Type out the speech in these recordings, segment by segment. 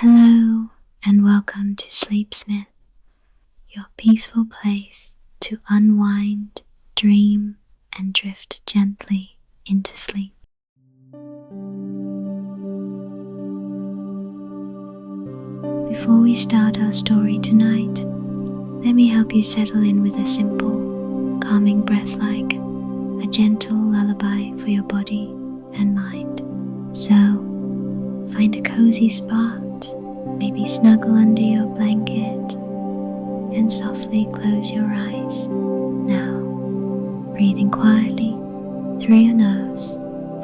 Hello and welcome to Sleepsmyth, your peaceful place to unwind, dream and drift gently into sleep. Before we start our story tonight, let me help you settle in with a simple, calming breath like a gentle lullaby for your body and mind. So, find a cozy spot, maybe snuggle under your blanket, and softly close your eyes. Now, breathing quietly through your nose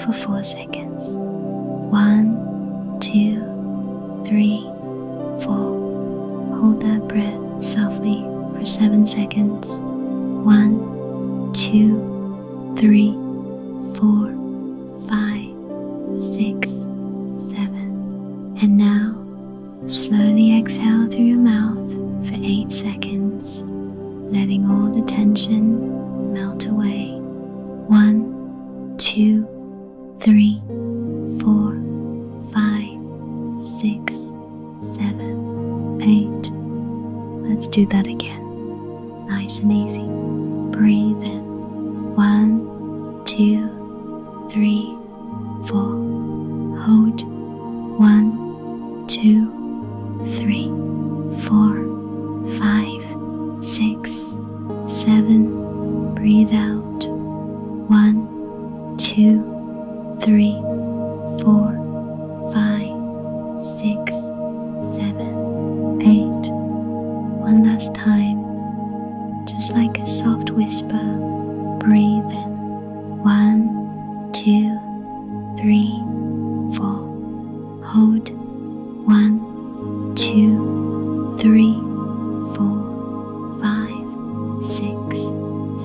for 4 seconds. 1, 2, 3, 4. Hold that breath softly for 7 seconds. 1, 2, 3, 4, 5, 6, 7. And now, slowly exhale through your mouth for 8 seconds, letting all the tension melt away. 1, 2, 3, 4, 5, 6, 7, 8. Let's do that again. Nice and easy. Breathe in. 1, 2, 3, 4. Hold. 1, 2, 3, 4, 5, 6, 7. Breathe out. 1, 2, 3, 4, 5, 6, 7, 8. One last time, just like a soft whisper, breathe in. 1, 2, 3, 4. Hold. 1, 2, 3, 4, 5, 6,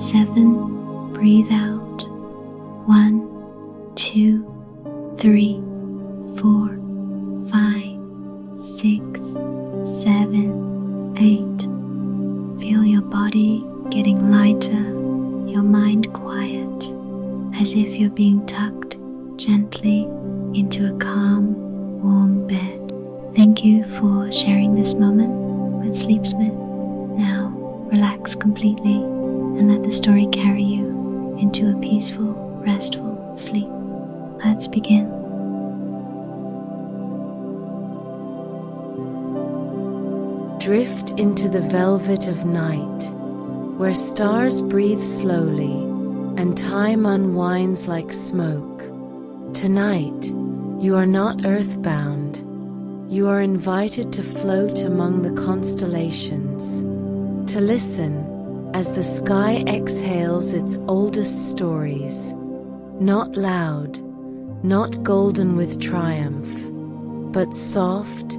7. Breathe out. 1, 2, 3, 4, 5, 6, 7, 8. Feel your body getting lighter, your mind quiet, as if you're being tucked gently into a calm, warm bed. Thank you for sharing this moment with Sleepsmyth. Now, relax completely and let the story carry you into a peaceful, restful sleep. Let's begin. Drift into the velvet of night, where stars breathe slowly and time unwinds like smoke. Tonight, you are not earthbound. You are invited to float among the constellations, to listen as the sky exhales its oldest stories, not loud, not golden with triumph, but soft,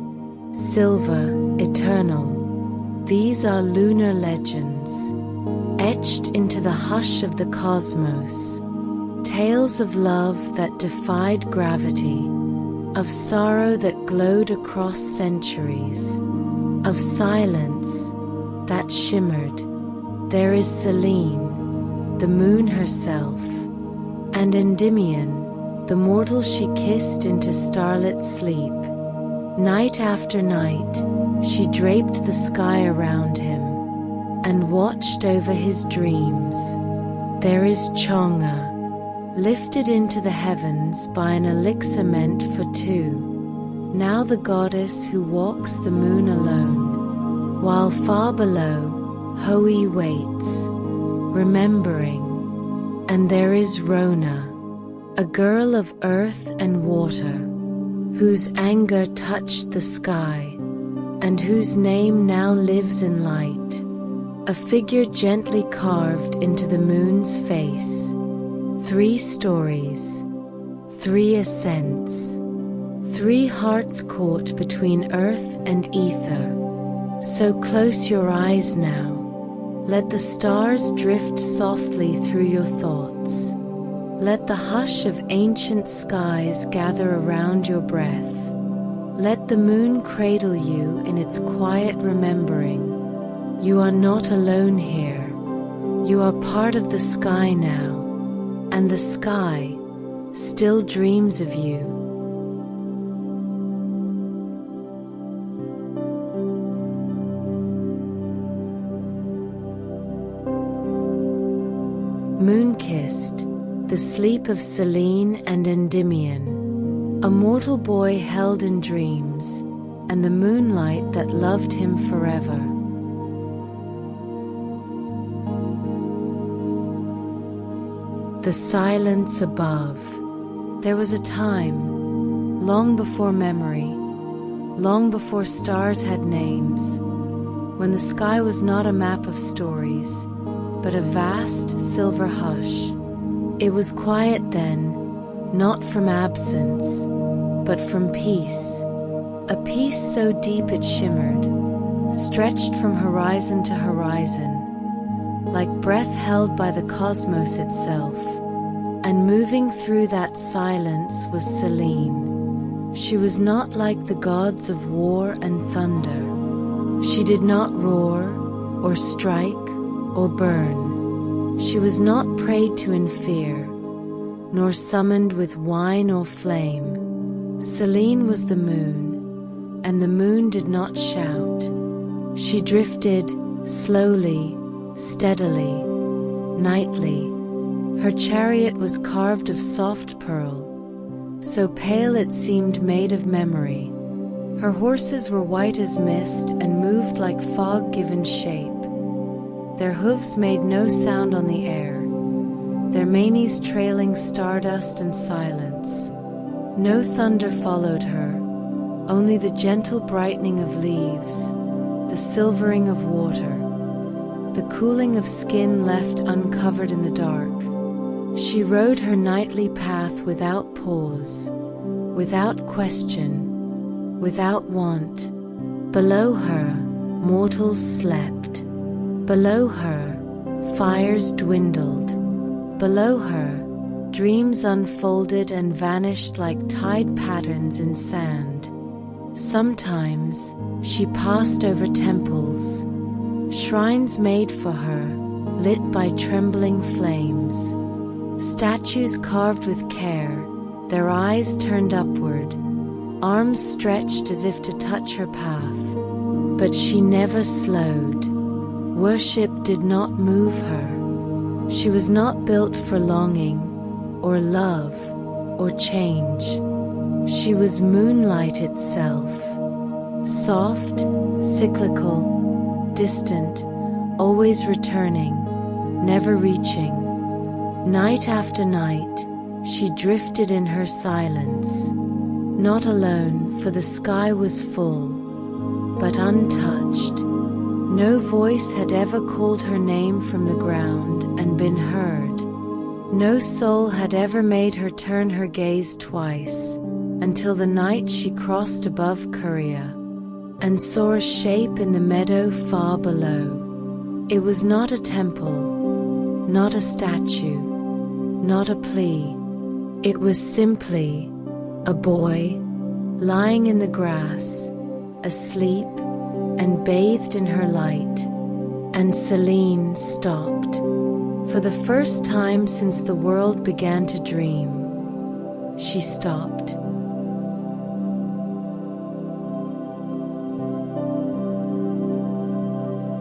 silver, eternal. These are lunar legends, etched into the hush of the cosmos, tales of love that defied gravity, of sorrow that glowed across centuries, of silence that shimmered. There is Selene, the moon herself, and Endymion, the mortal she kissed into starlit sleep. Night after night, she draped the sky around him and watched over his dreams. There is Chang'e, lifted into the heavens by an elixir meant for two, now the goddess who walks the moon alone, while far below Hou Yi waits, remembering. And there is Rona, a girl of earth and water, whose anger touched the sky, and whose name now lives in light, a figure gently carved into the moon's face. 3 stories, 3 ascents, 3 hearts caught between earth and ether. So close your eyes now, let the stars drift softly through your thoughts. Let the hush of ancient skies gather around your breath. Let the moon cradle you in its quiet remembering. You are not alone here. You are part of the sky now, and the sky still dreams of you. Moonkissed, the sleep of Selene and Endymion, a mortal boy held in dreams, and the moonlight that loved him forever. The silence above. There was a time, long before memory, long before stars had names, when the sky was not a map of stories, but a vast silver hush. It was quiet then, not from absence, but from peace, a peace so deep it shimmered, stretched from horizon to horizon, like breath held by the cosmos itself. And moving through that silence was Selene. She was not like the gods of war and thunder. She did not roar, or strike, or burn. She was not prayed to in fear, nor summoned with wine or flame. Selene was the moon, and the moon did not shout. She drifted slowly, steadily, nightly. Her chariot was carved of soft pearl, so pale it seemed made of memory. Her horses were white as mist and moved like fog given shape. Their hooves made no sound on the air, their manes trailing stardust and silence. No thunder followed her, only the gentle brightening of leaves, the silvering of water, the cooling of skin left uncovered in the dark. She rode her nightly path without pause, without question, without want. Below her, mortals slept. Below her, fires dwindled. Below her, dreams unfolded and vanished like tide patterns in sand. Sometimes she passed over temples, shrines made for her, lit by trembling flames. Statues carved with care, their eyes turned upward, arms stretched as if to touch her path. But she never slowed. Worship did not move her. She was not built for longing, or love, or change. She was moonlight itself, soft, cyclical, distant, always returning, never reaching. Night after night, she drifted in her silence, not alone, for the sky was full, but untouched. No voice had ever called her name from the ground and been heard. No soul had ever made her turn her gaze twice, until the night she crossed above Korea, and saw a shape in the meadow far below. It was not a temple, not a statue, not a plea. It was simply a boy lying in the grass, asleep and bathed in her light. And Selene stopped. For the first time since the world began to dream, she stopped.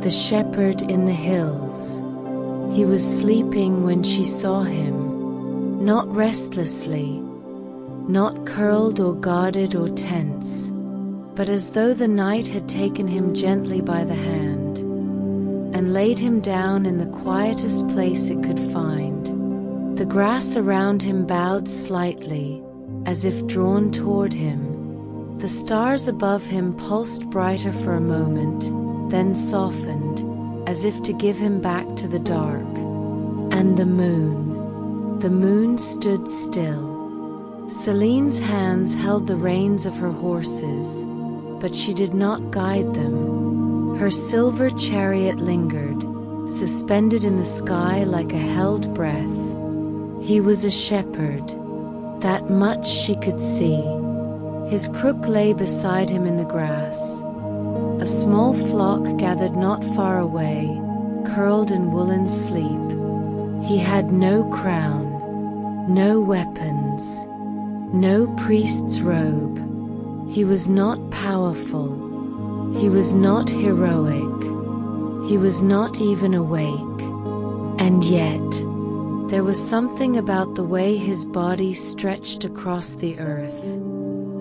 The shepherd in the hills. He was sleeping when she saw him, not restlessly, not curled or guarded or tense, but as though the night had taken him gently by the hand and laid him down in the quietest place it could find. The grass around him bowed slightly, as if drawn toward him. The stars above him pulsed brighter for a moment, then softened, as if to give him back to the dark. And the moon stood still. Selene's hands held the reins of her horses, but she did not guide them. Her silver chariot lingered, suspended in the sky like a held breath. He was a shepherd, that much she could see. His crook lay beside him in the grass. A small flock gathered not far away, curled in woolen sleep. He had no crown, no weapons, no priest's robe. He was not powerful. He was not heroic. He was not even awake. And yet, There was something about the way his body stretched across the earth,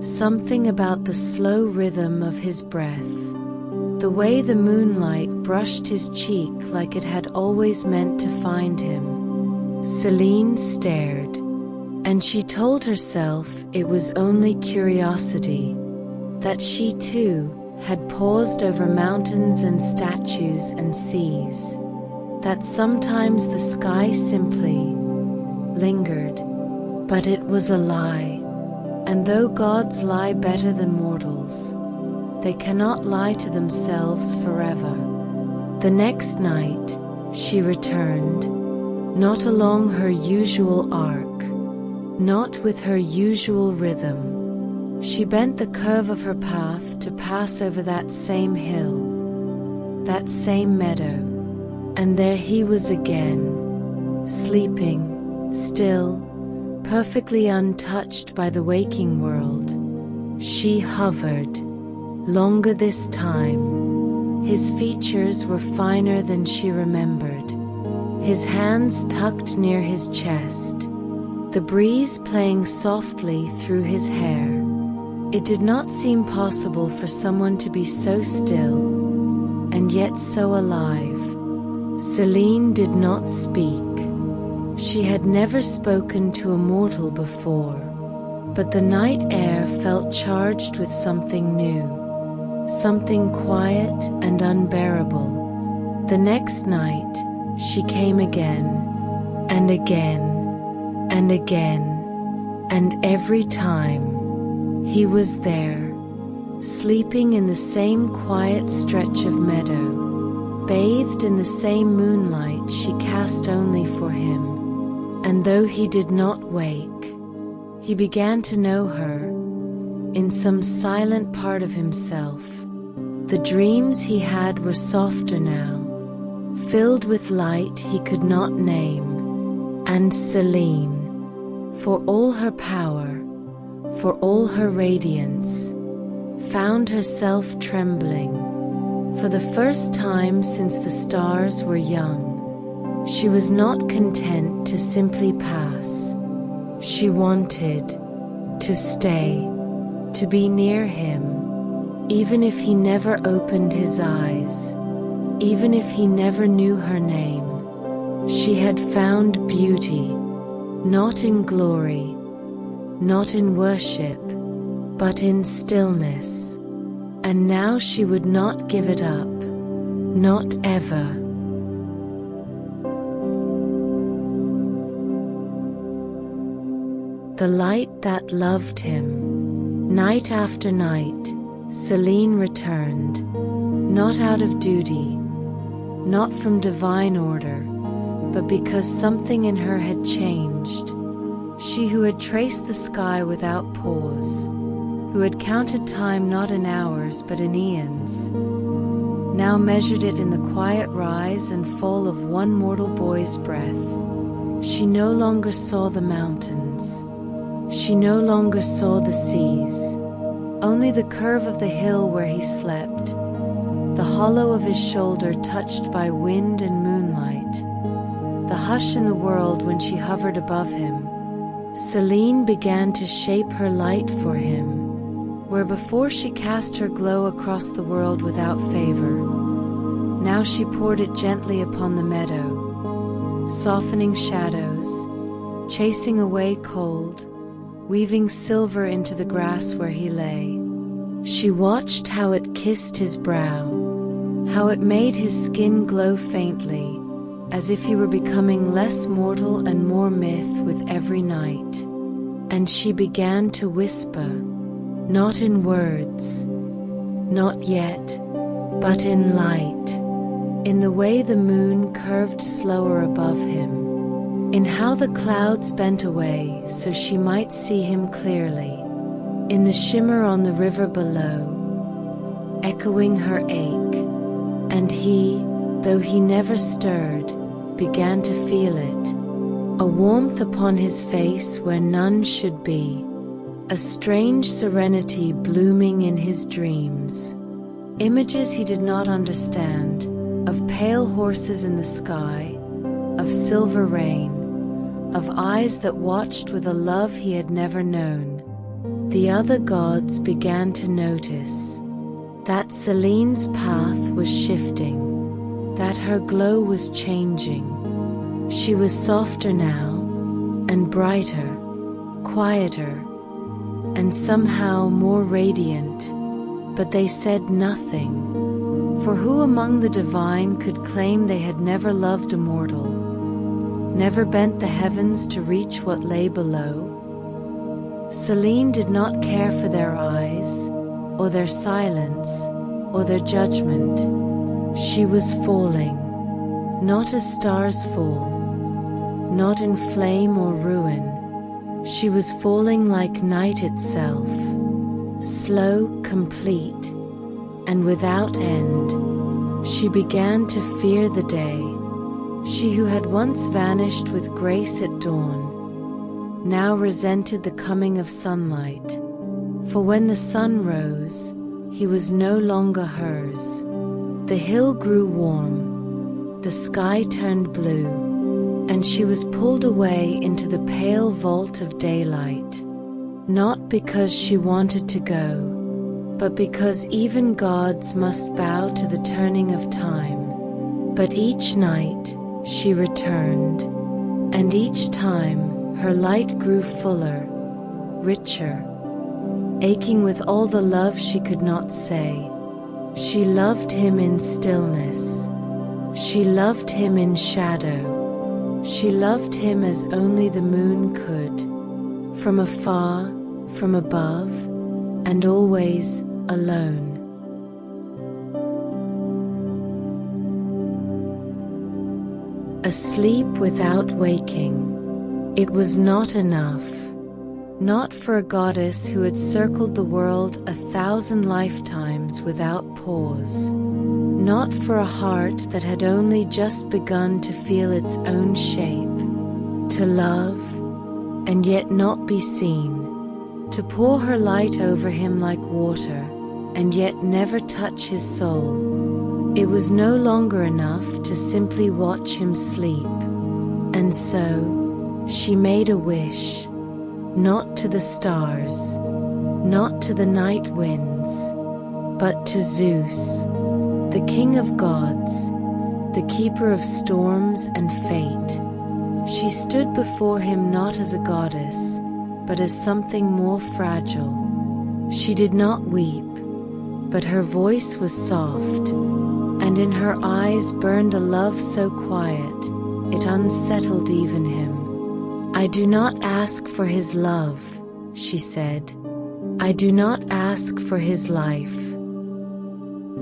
something about the slow rhythm of his breath, the way the moonlight brushed his cheek like it had always meant to find him. Selene stared, and she told herself it was only curiosity, that she too had paused over mountains and statues and seas, that sometimes the sky simply lingered. But it was a lie, and though gods lie better than mortals, they cannot lie to themselves forever. The next night she returned, not along her usual arc, not with her usual rhythm. She bent the curve of her path to pass over that same hill, that same meadow, and there he was again, sleeping, still, perfectly untouched by the waking world. She hovered, longer this time. His features were finer than she remembered, his hands tucked near his chest, the breeze playing softly through his hair. It did not seem possible for someone to be so still, and yet so alive. Selene did not speak. She had never spoken to a mortal before, but the night air felt charged with something new, something quiet and unbearable. The next night, she came again, and again, and again, and every time, he was there, sleeping in the same quiet stretch of meadow, bathed in the same moonlight she cast only for him. And though he did not wake, he began to know her, in some silent part of himself. The dreams he had were softer now, filled with light he could not name. And Selene, for all her power, for all her radiance, found herself trembling. For the first time since the stars were young, she was not content to simply pass. She wanted to stay, to be near him, even if he never opened his eyes, even if he never knew her name. She had found beauty, not in glory, not in worship, but in stillness. And now she would not give it up, not ever. The light that loved him. Night after night, Selene returned, not out of duty, not from divine order, but because something in her had changed. She who had traced the sky without pause, who had counted time not in hours but in eons, now measured it in the quiet rise and fall of one mortal boy's breath. She no longer saw the mountains. She no longer saw the seas, only the curve of the hill where he slept, the hollow of his shoulder touched by wind and moonlight, the hush in the world when she hovered above him. Selene began to shape her light for him, where before she cast her glow across the world without favor, now she poured it gently upon the meadow, softening shadows, chasing away cold, weaving silver into the grass where he lay. She watched how it kissed his brow, how it made his skin glow faintly, as if he were becoming less mortal and more myth with every night. And she began to whisper, not in words, not yet, but in light, in the way the moon curved slower above him, in how the clouds bent away so she might see him clearly, in the shimmer on the river below, echoing her ache. And he, though he never stirred, began to feel it, a warmth upon his face where none should be, a strange serenity blooming in his dreams. Images he did not understand, of pale horses in the sky, of silver rain, of eyes that watched with a love he had never known. The other gods began to notice that Selene's path was shifting, that her glow was changing. She was softer now, and brighter, quieter, and somehow more radiant. But they said nothing, for who among the divine could claim they had never loved a mortal, never bent the heavens to reach what lay below? Selene did not care for their eyes, or their silence, or their judgment. She was falling, not as stars fall, not in flame or ruin. She was falling like night itself, slow, complete, and without end. She began to fear the day. She who had once vanished with grace at dawn, now resented the coming of sunlight. For when the sun rose, he was no longer hers. The hill grew warm, the sky turned blue, and she was pulled away into the pale vault of daylight, not because she wanted to go, but because even gods must bow to the turning of time. But each night she returned, and each time her light grew fuller, richer, aching with all the love she could not say. She loved him in stillness. She loved him in shadow. She loved him as only the moon could, from afar, from above, and always alone. Asleep without waking. It was not enough. Not for a goddess who had circled the world 1,000 lifetimes without pause. Not for a heart that had only just begun to feel its own shape. To love, and yet not be seen. To pour her light over him like water, and yet never touch his soul. It was no longer enough to simply watch him sleep. And so, she made a wish. Not to the stars, not to the night winds, but to Zeus, the king of gods, the keeper of storms and fate. She stood before him not as a goddess, but as something more fragile. She did not weep, but her voice was soft, and in her eyes burned a love so quiet, it unsettled even him. I do not ask for his love, she said. I do not ask for his life.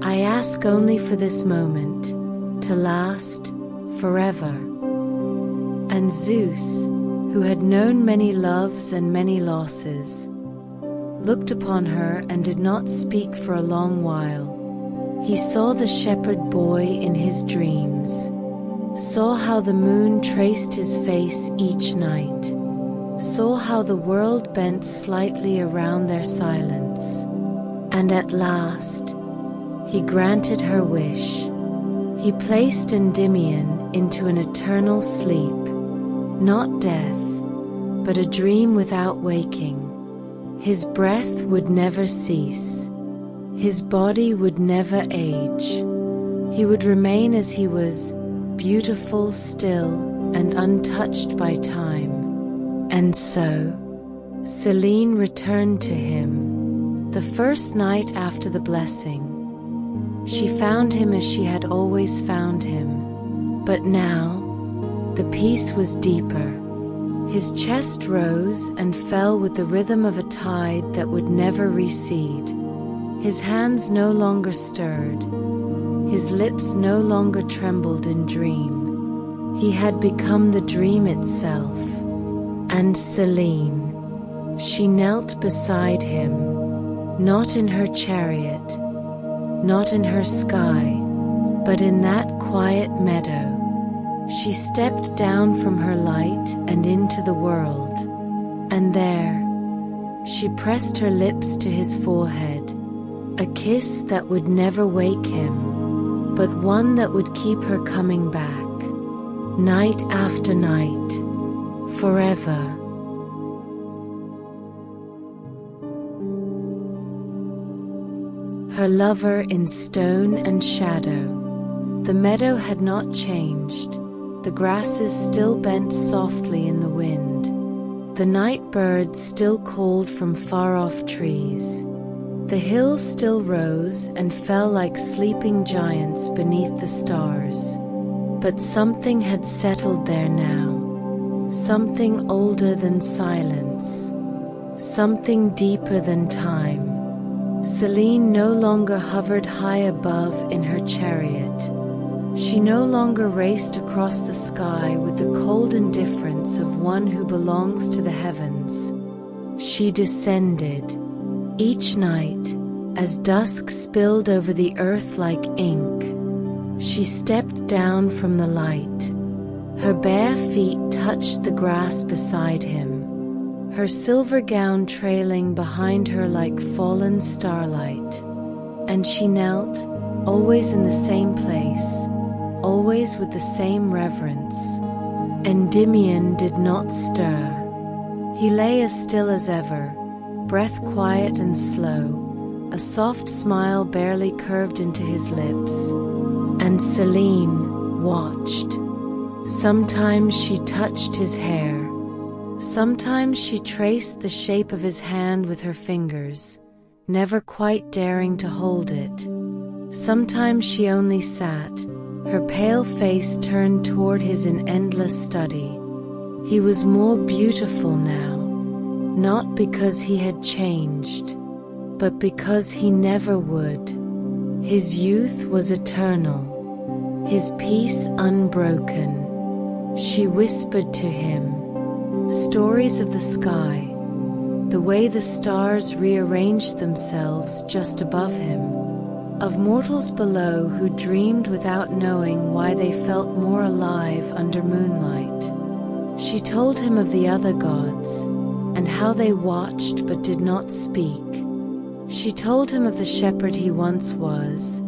I ask only for this moment, to last forever. And Zeus, who had known many loves and many losses, looked upon her and did not speak for a long while. He saw the shepherd boy in his dreams, saw how the moon traced his face each night, saw how the world bent slightly around their silence, and at last he granted her wish. He placed Endymion into an eternal sleep, not death, but a dream without waking. His breath would never cease. His body would never age. He would remain as he was, beautiful, still, and untouched by time. And so, Selene returned to him. The first night after the blessing, she found him as she had always found him. But now, the peace was deeper. His chest rose and fell with the rhythm of a tide that would never recede. His hands no longer stirred. His lips no longer trembled in dream. He had become the dream itself. And Selene, she knelt beside him, not in her chariot, not in her sky, but in that quiet meadow. She stepped down from her light and into the world, and there, she pressed her lips to his forehead, a kiss that would never wake him, but one that would keep her coming back, night after night, forever. Her lover in stone and shadow. The meadow had not changed. The grasses still bent softly in the wind. The night birds still called from far-off trees. The hills still rose and fell like sleeping giants beneath the stars. But something had settled there now. Something older than silence. Something deeper than time. Selene no longer hovered high above in her chariot. She no longer raced across the sky with the cold indifference of one who belongs to the heavens. She descended. Each night, as dusk spilled over the earth like ink, she stepped down from the light. Her bare feet touched the grass beside him, her silver gown trailing behind her like fallen starlight. And she knelt, always in the same place, always with the same reverence. Endymion did not stir. He lay as still as ever, breath quiet and slow, a soft smile barely curved into his lips. And Selene watched. Sometimes she touched his hair. Sometimes she traced the shape of his hand with her fingers, never quite daring to hold it. Sometimes she only sat, her pale face turned toward his in endless study. He was more beautiful now, not because he had changed, but because he never would. His youth was eternal, his peace unbroken. She whispered to him stories of the sky, the way the stars rearranged themselves just above him, of mortals below who dreamed without knowing why they felt more alive under moonlight. She told him of the other gods, and how they watched but did not speak. She told him of the shepherd he once was,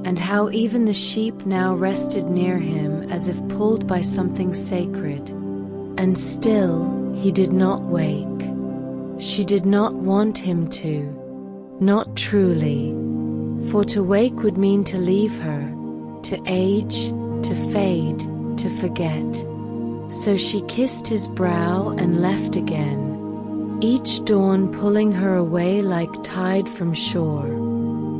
and how even the sheep now rested near him as if pulled by something sacred. And still he did not wake. She did not want him to, not truly, for to wake would mean to leave her, to age, to fade, to forget. So she kissed his brow and left again, each dawn pulling her away like tide from shore,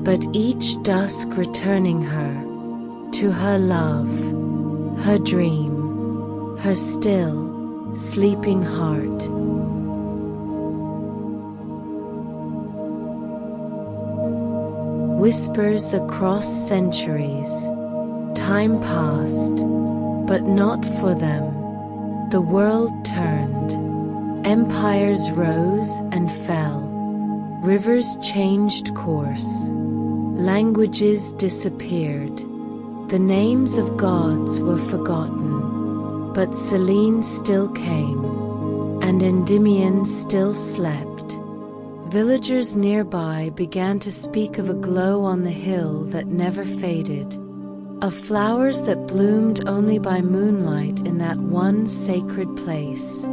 but each dusk returning her to her love, her dream, her still, sleeping heart. Whispers across centuries. Time passed, but not for them. The world turned. Empires rose and fell. Rivers changed course. Languages disappeared. The names of gods were forgotten. But Selene still came, and Endymion still slept. Villagers nearby began to speak of a glow on the hill that never faded, of flowers that bloomed only by moonlight in that one sacred place,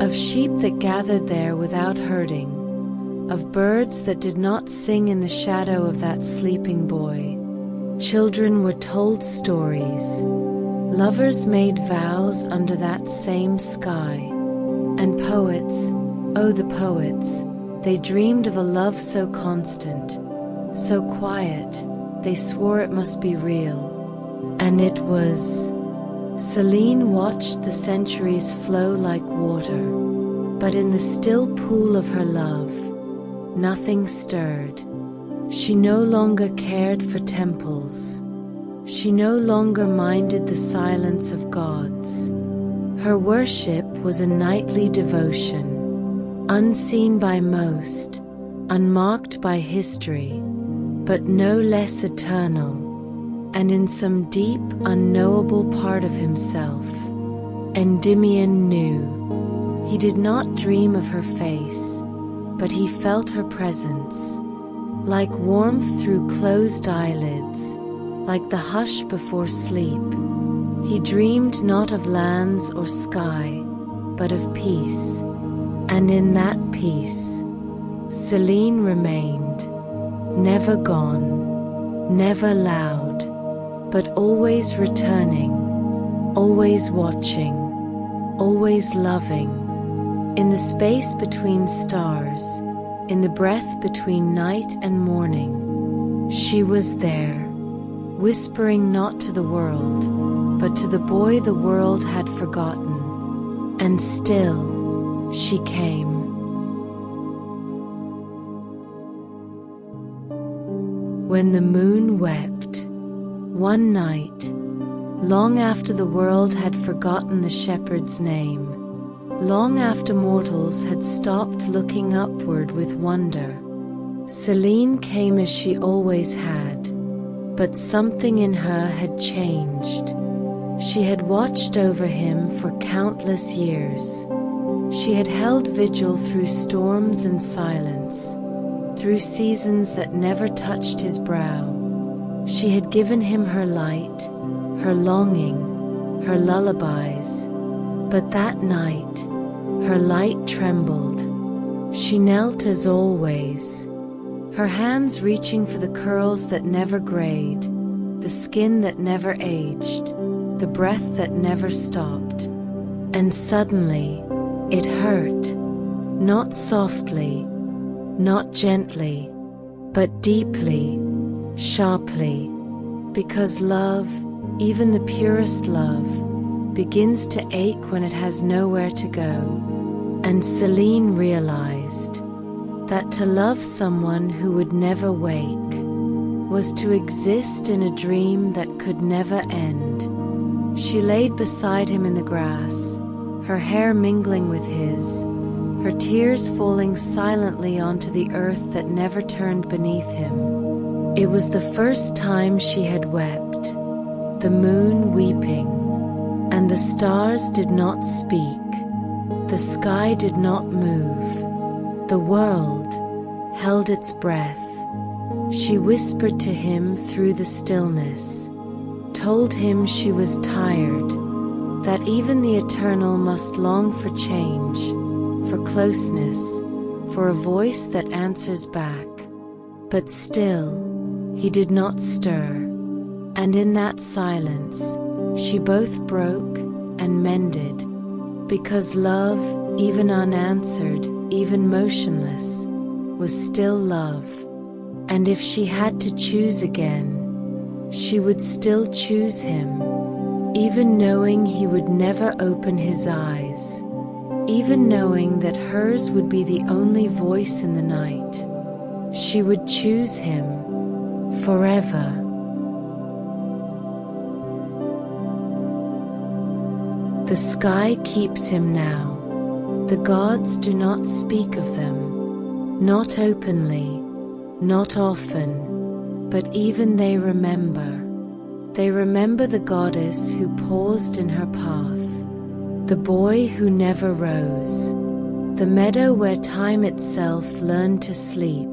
of sheep that gathered there without herding, of birds that did not sing in the shadow of that sleeping boy. Children were told stories. Lovers made vows under that same sky. And poets, oh the poets, they dreamed of a love so constant, so quiet, they swore it must be real. And it was. Selene watched the centuries flow like water, but in the still pool of her love, nothing stirred. She no longer cared for temples. She no longer minded the silence of gods. Her worship was a nightly devotion, unseen by most, unmarked by history, but no less eternal, and in some deep, unknowable part of himself, Endymion knew. He did not dream of her face, but he felt her presence, like warmth through closed eyelids, like the hush before sleep. He dreamed not of lands or sky, but of peace. And in that peace, Selene remained, never gone, never loud, but always returning, always watching, always loving. In the space between stars, in the breath between night and morning, she was there, whispering not to the world, but to the boy the world had forgotten. And still, she came. When the moon wept, one night, long after the world had forgotten the shepherd's name, long after mortals had stopped looking upward with wonder, Selene came as she always had, but something in her had changed. She had watched over him for countless years. She had held vigil through storms and silence, through seasons that never touched his brow. She had given him her light, her longing, her lullabies. But that night, her light trembled. She knelt as always, her hands reaching for the curls that never grayed, the skin that never aged, the breath that never stopped. And suddenly, it hurt, not softly, not gently, but deeply, sharply, because love, even the purest love, begins to ache when it has nowhere to go. And Selene realized that to love someone who would never wake was to exist in a dream that could never end. She laid beside him in the grass, her hair mingling with his, her tears falling silently onto the earth that never turned beneath him. It was the first time she had wept, the moon weeping, and the stars did not speak, the sky did not move, the world held its breath. She whispered to him through the stillness, told him she was tired, that even the eternal must long for change, for closeness, for a voice that answers back. But still, he did not stir, and in that silence, she both broke and mended, because love, even unanswered, even motionless, was still love. And if she had to choose again, she would still choose him, even knowing he would never open his eyes, even knowing that hers would be the only voice in the night. She would choose him forever. The sky keeps him now. The gods do not speak of them, not openly, not often, but even they remember. They remember the goddess who paused in her path, the boy who never rose, the meadow where time itself learned to sleep.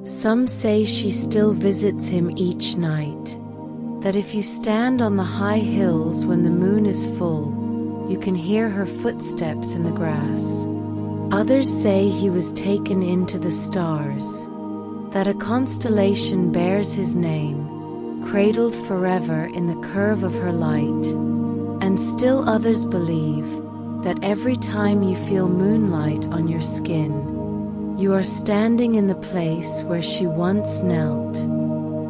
Some say she still visits him each night, that if you stand on the high hills when the moon is full, you can hear her footsteps in the grass. Others say he was taken into the stars, that a constellation bears his name, cradled forever in the curve of her light. And still others believe that every time you feel moonlight on your skin, you are standing in the place where she once knelt,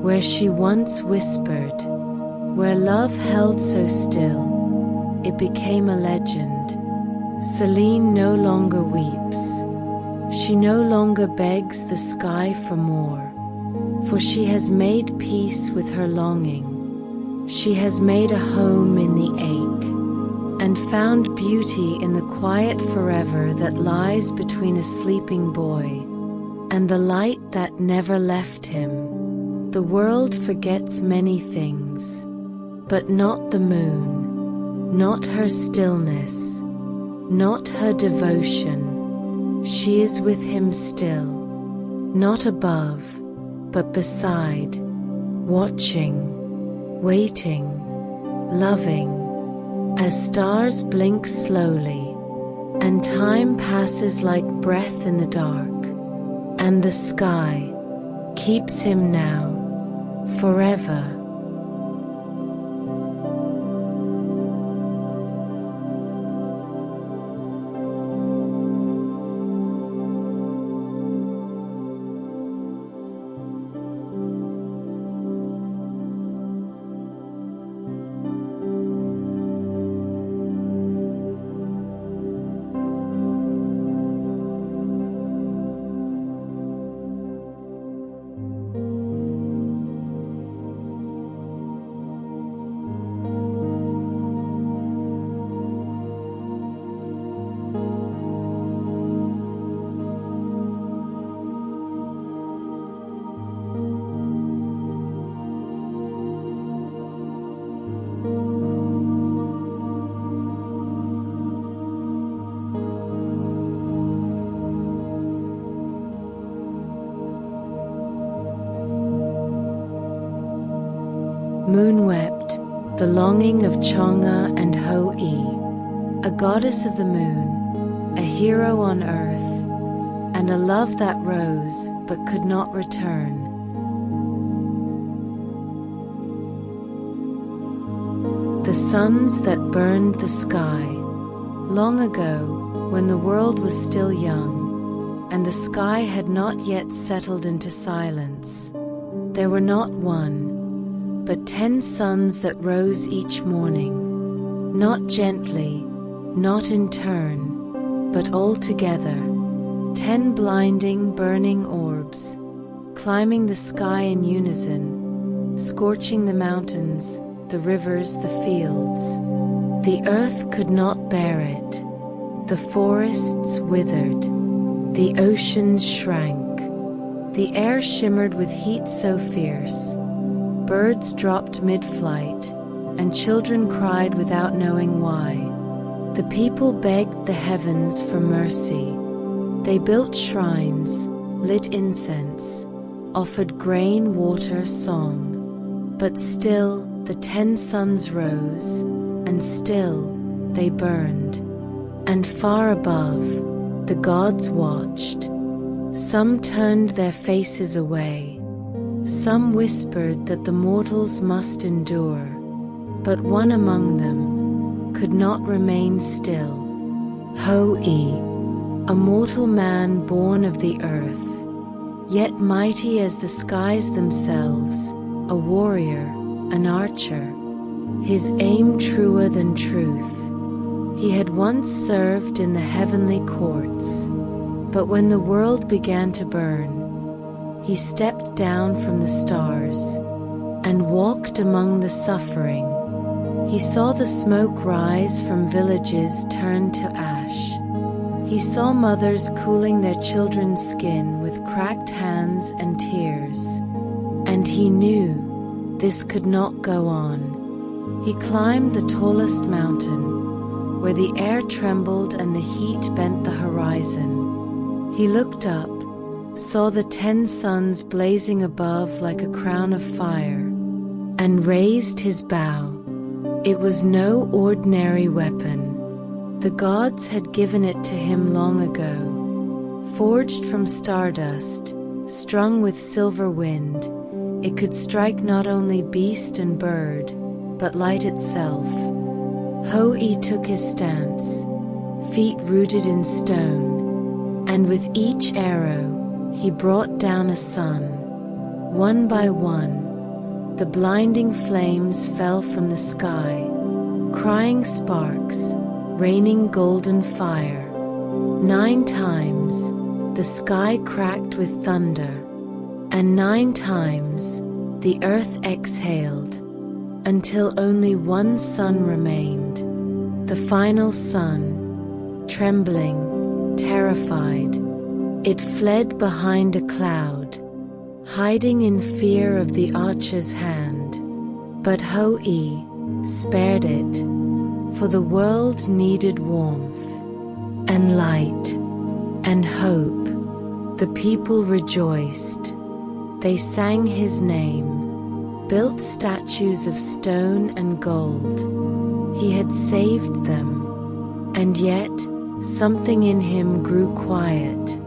where she once whispered, where love held so still, it became a legend. Selene no longer weeps. She no longer begs the sky for more, for she has made peace with her longing. She has made a home in the ache, and found beauty in the quiet forever that lies between a sleeping boy and the light that never left him. The world forgets many things, but not the moon, not her stillness, not her devotion. She is with him still, not above, but beside, watching, waiting, loving. As stars blink slowly, and time passes like breath in the dark, and the sky keeps him now, forever. Moonwept, the longing of Chang'e Hou Yi, a goddess of the moon, a hero on earth, and a love that rose but could not return. The suns that burned the sky, long ago when the world was still young, and the sky had not yet settled into silence. There were not one, but 10 suns that rose each morning, not gently, not in turn, but all together, 10 blinding, burning orbs, climbing the sky in unison, scorching the mountains, the rivers, the fields. The earth could not bear it, the forests withered, the oceans shrank, the air shimmered with heat so fierce, birds dropped mid-flight, and children cried without knowing why. The people begged the heavens for mercy. They built shrines, lit incense, offered grain, water, song. But still the 10 suns rose, and still they burned. And far above, the gods watched. Some turned their faces away. Some whispered that the mortals must endure, but one among them could not remain still. Hou Yi, a mortal man born of the earth, yet mighty as the skies themselves, a warrior, an archer, his aim truer than truth. He had once served in the heavenly courts, but when the world began to burn, he stepped down from the stars and walked among the suffering. He saw the smoke rise from villages turned to ash. He saw mothers cooling their children's skin with cracked hands and tears. And he knew this could not go on. He climbed the tallest mountain, where the air trembled and the heat bent the horizon. He looked up, saw the 10 suns blazing above like a crown of fire, and raised his bow. It was no ordinary weapon. The gods had given it to him long ago. Forged from stardust, strung with silver wind, it could strike not only beast and bird, but light itself. Hou Yi took his stance, feet rooted in stone, and with each arrow he brought down a sun. One by one, the blinding flames fell from the sky, crying sparks, raining golden fire. 9 times, the sky cracked with thunder, and 9 times, the earth exhaled, until only one sun remained, the final sun, trembling, terrified. It fled behind a cloud, hiding in fear of the archer's hand. But Hou Yi spared it, for the world needed warmth, and light, and hope. The people rejoiced. They sang his name, built statues of stone and gold. He had saved them, and yet something in him grew quiet,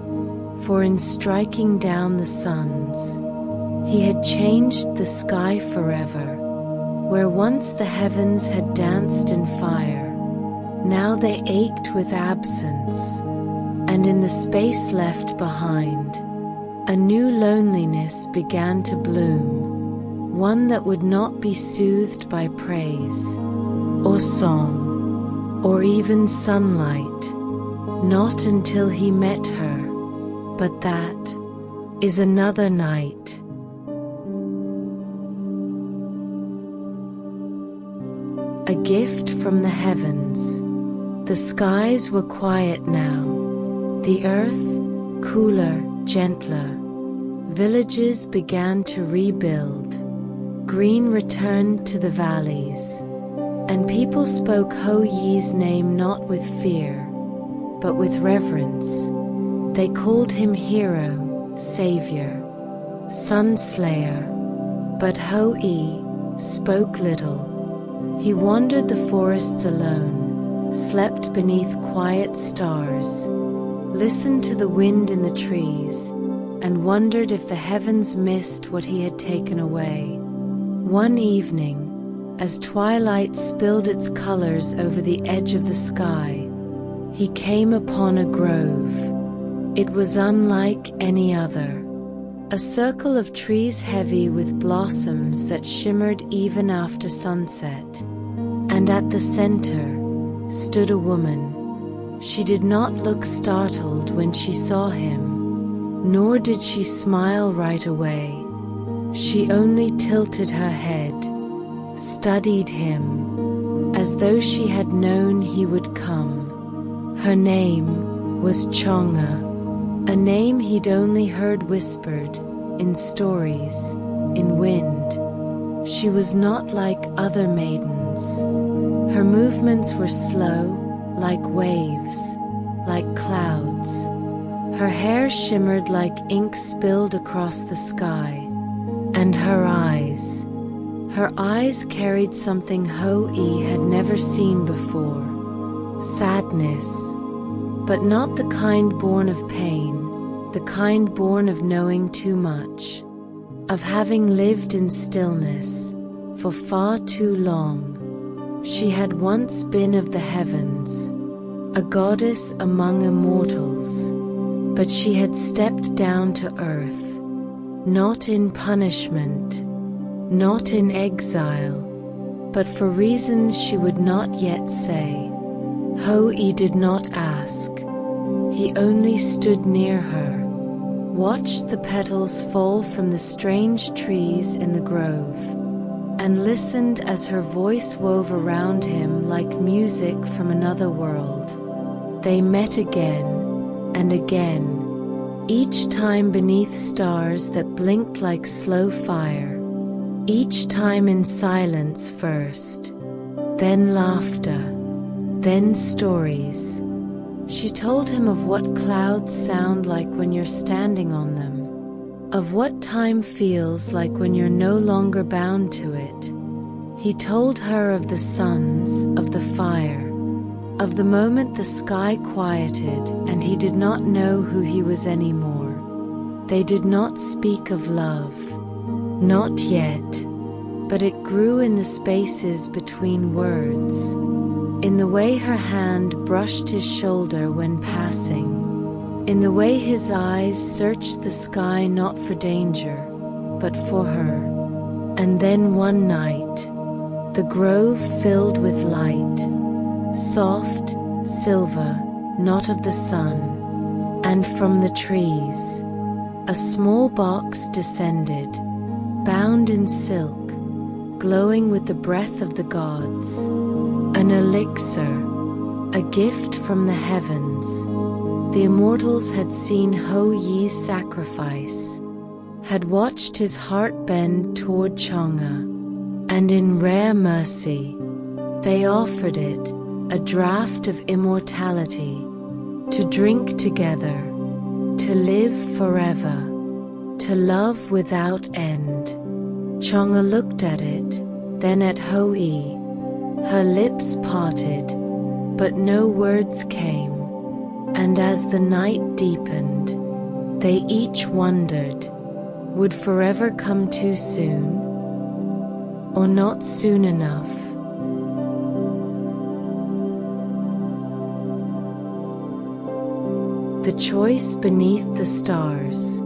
for in striking down the suns, he had changed the sky forever. Where once the heavens had danced in fire, now they ached with absence, and in the space left behind, a new loneliness began to bloom, one that would not be soothed by praise, or song, or even sunlight, not until he met her, but that is another night. A gift from the heavens. The skies were quiet now, the earth cooler, gentler. Villages began to rebuild, green returned to the valleys, and people spoke Hou Yi's name not with fear, but with reverence. They called him hero, savior, sun slayer, but Hou Yi spoke little. He wandered the forests alone, slept beneath quiet stars, listened to the wind in the trees, and wondered if the heavens missed what he had taken away. One evening, as twilight spilled its colors over the edge of the sky, he came upon a grove. It was unlike any other. A circle of trees heavy with blossoms that shimmered even after sunset. And at the center stood a woman. She did not look startled when she saw him, nor did she smile right away. She only tilted her head, studied him, as though she had known he would come. Her name was Chang'e, a name he'd only heard whispered in stories, in wind. She was not like other maidens. Her movements were slow, like waves, like clouds. Her hair shimmered like ink spilled across the sky. And her eyes carried something Hou Yi had never seen before. Sadness, but not the kind born of pain, the kind born of knowing too much, of having lived in stillness for far too long. She had once been of the heavens, a goddess among immortals, but she had stepped down to earth, not in punishment, not in exile, but for reasons she would not yet say. Hou Yi did not ask. He only stood near her, watched the petals fall from the strange trees in the grove, and listened as her voice wove around him like music from another world. They met again and again, each time beneath stars that blinked like slow fire, each time in silence first, then laughter, then stories. She told him of what clouds sound like when you're standing on them, of what time feels like when you're no longer bound to it. He told her of the suns, of the fire, of the moment the sky quieted and he did not know who he was anymore. They did not speak of love, not yet, but it grew in the spaces between words, in the way her hand brushed his shoulder when passing, in the way his eyes searched the sky not for danger, but for her. And then one night, the grove filled with light, soft, silver, not of the sun, and from the trees, a small box descended, bound in silk, glowing with the breath of the gods, an elixir, a gift from the heavens. The immortals had seen Hou Yi's sacrifice, had watched his heart bend toward Chang'e, and in rare mercy, they offered it, a draught of immortality, to drink together, to live forever, to love without end. Chang'e looked at it, then at Hou Yi. Her lips parted, but no words came. And as the night deepened, they each wondered, would forever come too soon, or not soon enough? The choice beneath the stars,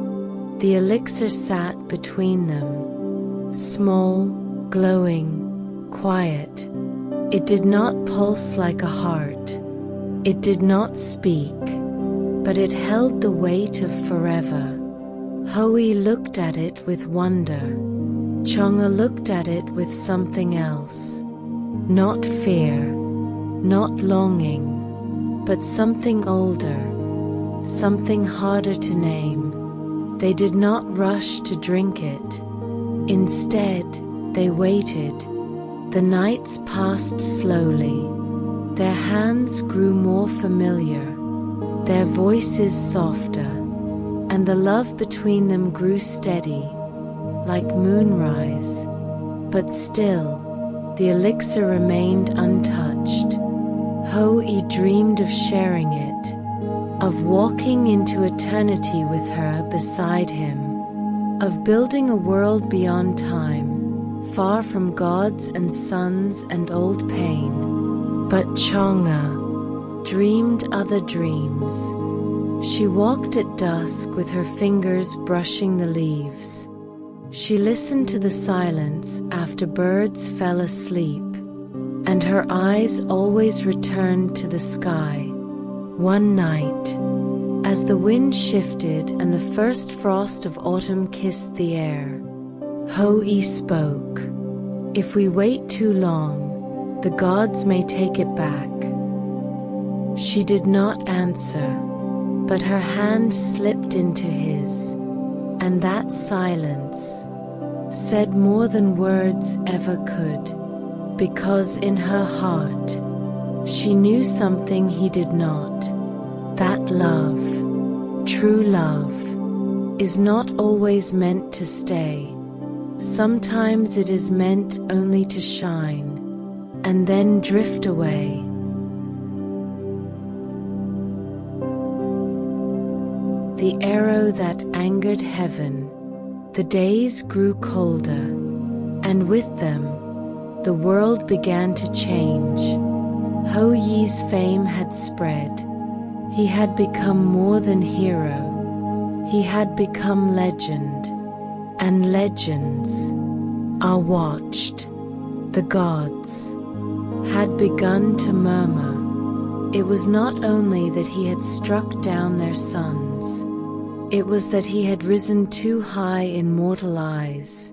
the elixir sat between them, small, glowing, quiet. It did not pulse like a heart, it did not speak, but it held the weight of forever. Hou Yi looked at it with wonder. Chang'e looked at it with something else. Not fear, not longing, but something older, something harder to name. They did not rush to drink it. Instead, they waited. The nights passed slowly. Their hands grew more familiar, their voices softer, and the love between them grew steady, like moonrise. But still, the elixir remained untouched. Hou Yi dreamed of sharing it, of walking into eternity with her beside him, of building a world beyond time, far from gods and suns and old pain. But Chang'e dreamed other dreams. She walked at dusk with her fingers brushing the leaves. She listened to the silence after birds fell asleep, and her eyes always returned to the sky. One night, as the wind shifted and the first frost of autumn kissed the air, Hou Yi spoke. If we wait too long, the gods may take it back. She did not answer, but her hand slipped into his, and that silence said more than words ever could, because in her heart she knew something he did not, that love, true love, is not always meant to stay. Sometimes it is meant only to shine, and then drift away. The arrow that angered heaven. The days grew colder, and with them, the world began to change. Hou Yi's fame had spread. He had become more than hero. He had become legend, and legends are watched. The gods had begun to murmur. It was not only that he had struck down their sons, it was that he had risen too high in mortal eyes,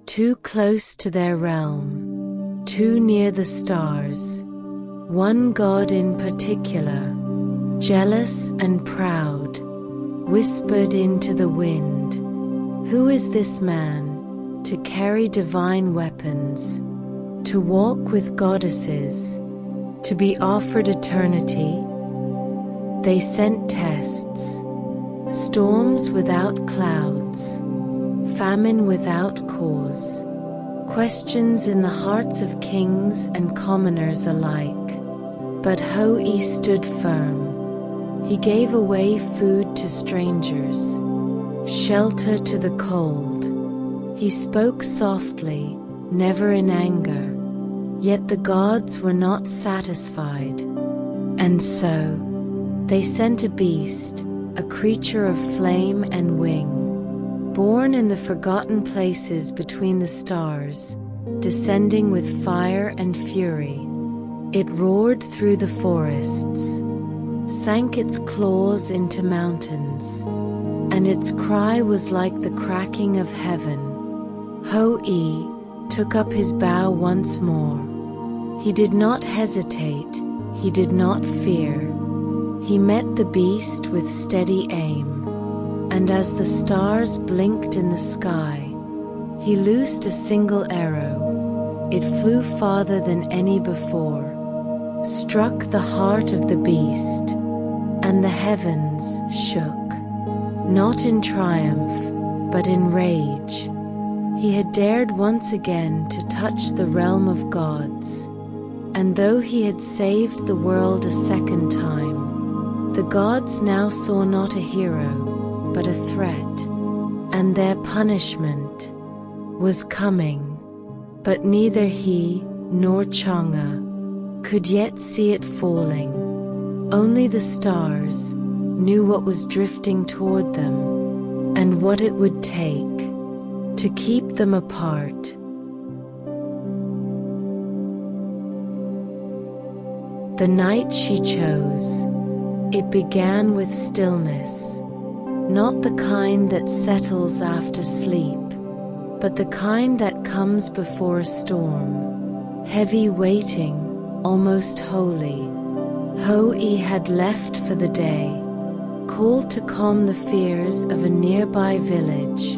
too close to their realm, too near the stars. One god in particular, jealous and proud, whispered into the wind, "Who is this man to carry divine weapons, to walk with goddesses, to be offered eternity?" They sent tests. Storms without clouds, famine without cause, questions in the hearts of kings and commoners alike. But Hou Yi stood firm. He gave away food to strangers, shelter to the cold. He spoke softly, never in anger. Yet the gods were not satisfied. And so, they sent a beast, a creature of flame and wing, born in the forgotten places between the stars, descending with fire and fury. It roared through the forests, sank its claws into mountains, and its cry was like the cracking of heaven. Hou Yi took up his bow once more. He did not hesitate, he did not fear. He met the beast with steady aim, and as the stars blinked in the sky, he loosed a single arrow. It flew farther than any before, struck the heart of the beast, and the heavens shook, not in triumph, but in rage. He had dared once again to touch the realm of gods, and though he had saved the world a second time, The gods now saw not a hero, but a threat, and their punishment was coming. But neither he nor Chang'e could yet see it falling. Only the stars knew what was drifting toward them, and what it would take to keep them apart. The night she chose, it began with stillness, not the kind that settles after sleep, but the kind that comes before a storm, heavy waiting, almost holy. Hou Yi had left for the day, called to calm the fears of a nearby village.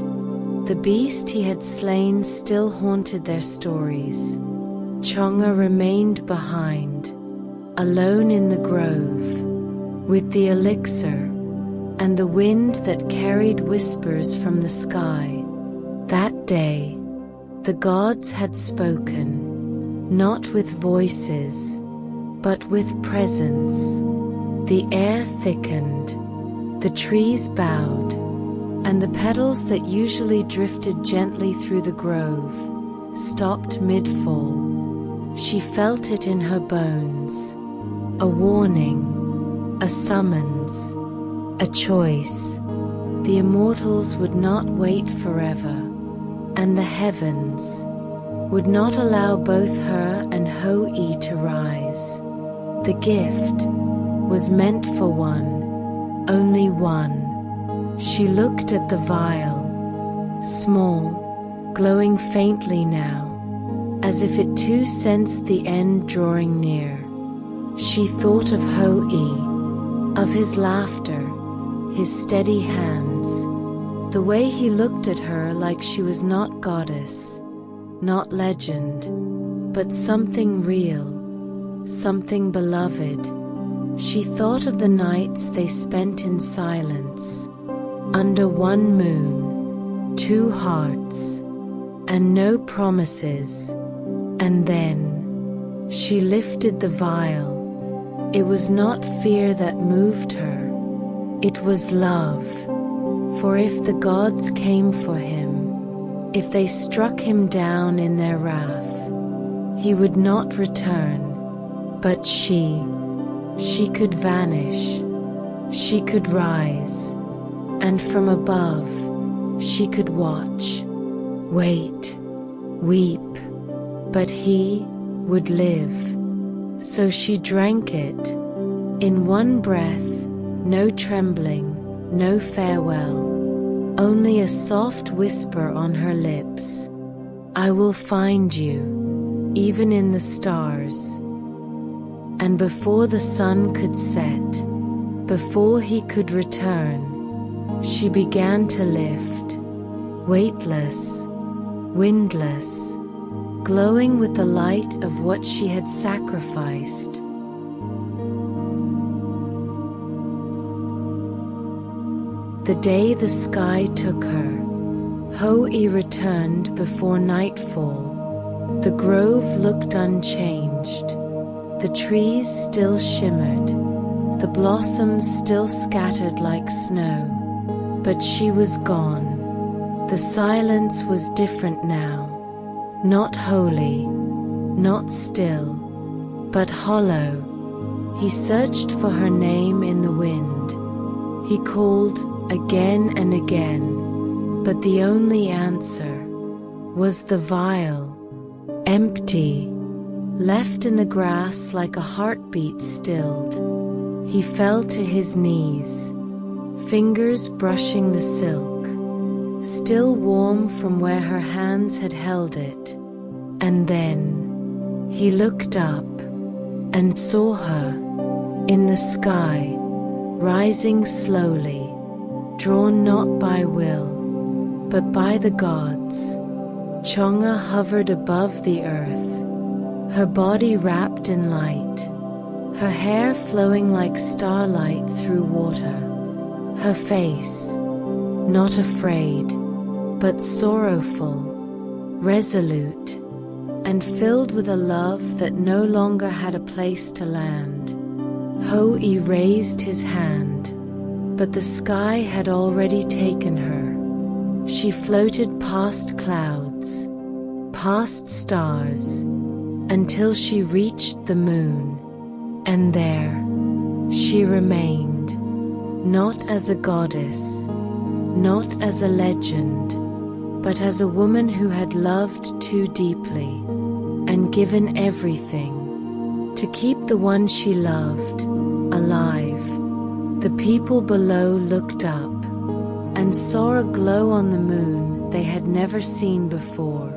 The beast he had slain still haunted their stories. Chang'e remained behind, alone in the grove, with the elixir and the wind that carried whispers from the sky. That day, the gods had spoken, not with voices, but with presence. The air thickened, the trees bowed, and the petals that usually drifted gently through the grove stopped mid-fall. She felt it in her bones, a warning, a summons, a choice. The immortals would not wait forever, and the heavens would not allow both her and Hou Yi to rise. The gift was meant for one, only one. She looked at the vial, small, glowing faintly now, as if it too sensed the end drawing near. She thought of Hou Yi, of his laughter, his steady hands, the way he looked at her like she was not goddess, not legend, but something real, something beloved. She thought of the nights they spent in silence, under one moon, two hearts, and no promises. And then she lifted the vial. It was not fear that moved her, it was love. For if the gods came for him, if they struck him down in their wrath, he would not return. But she could vanish, she could rise, and from above she could watch, wait, weep, but he would live. So she drank it, in one breath, no trembling, no farewell, only a soft whisper on her lips. I will find you, even in the stars. And before the sun could set, before he could return, she began to lift, weightless, windless, glowing with the light of what she had sacrificed. The day the sky took her, Hou Yi returned before nightfall. The grove looked unchanged. The trees still shimmered, the blossoms still scattered like snow. But she was gone. The silence was different now. Not holy, not still, but hollow. He searched for her name in the wind. He called again and again, but the only answer was the vial, empty, left in the grass like a heartbeat stilled. He fell to his knees, fingers brushing the silk, still warm from where her hands had held it. And then he looked up and saw her in the sky, rising slowly, drawn not by will, but by the gods. Chang'e hovered above the earth, her body wrapped in light, her hair flowing like starlight through water, her face not afraid, but sorrowful, resolute, and filled with a love that no longer had a place to land. Hou Yi raised his hand, but the sky had already taken her. She floated past clouds, past stars, until she reached the moon, and there she remained, not as a goddess, not as a legend, but as a woman who had loved too deeply and given everything to keep the one she loved alive. The people below looked up and saw a glow on the moon they had never seen before.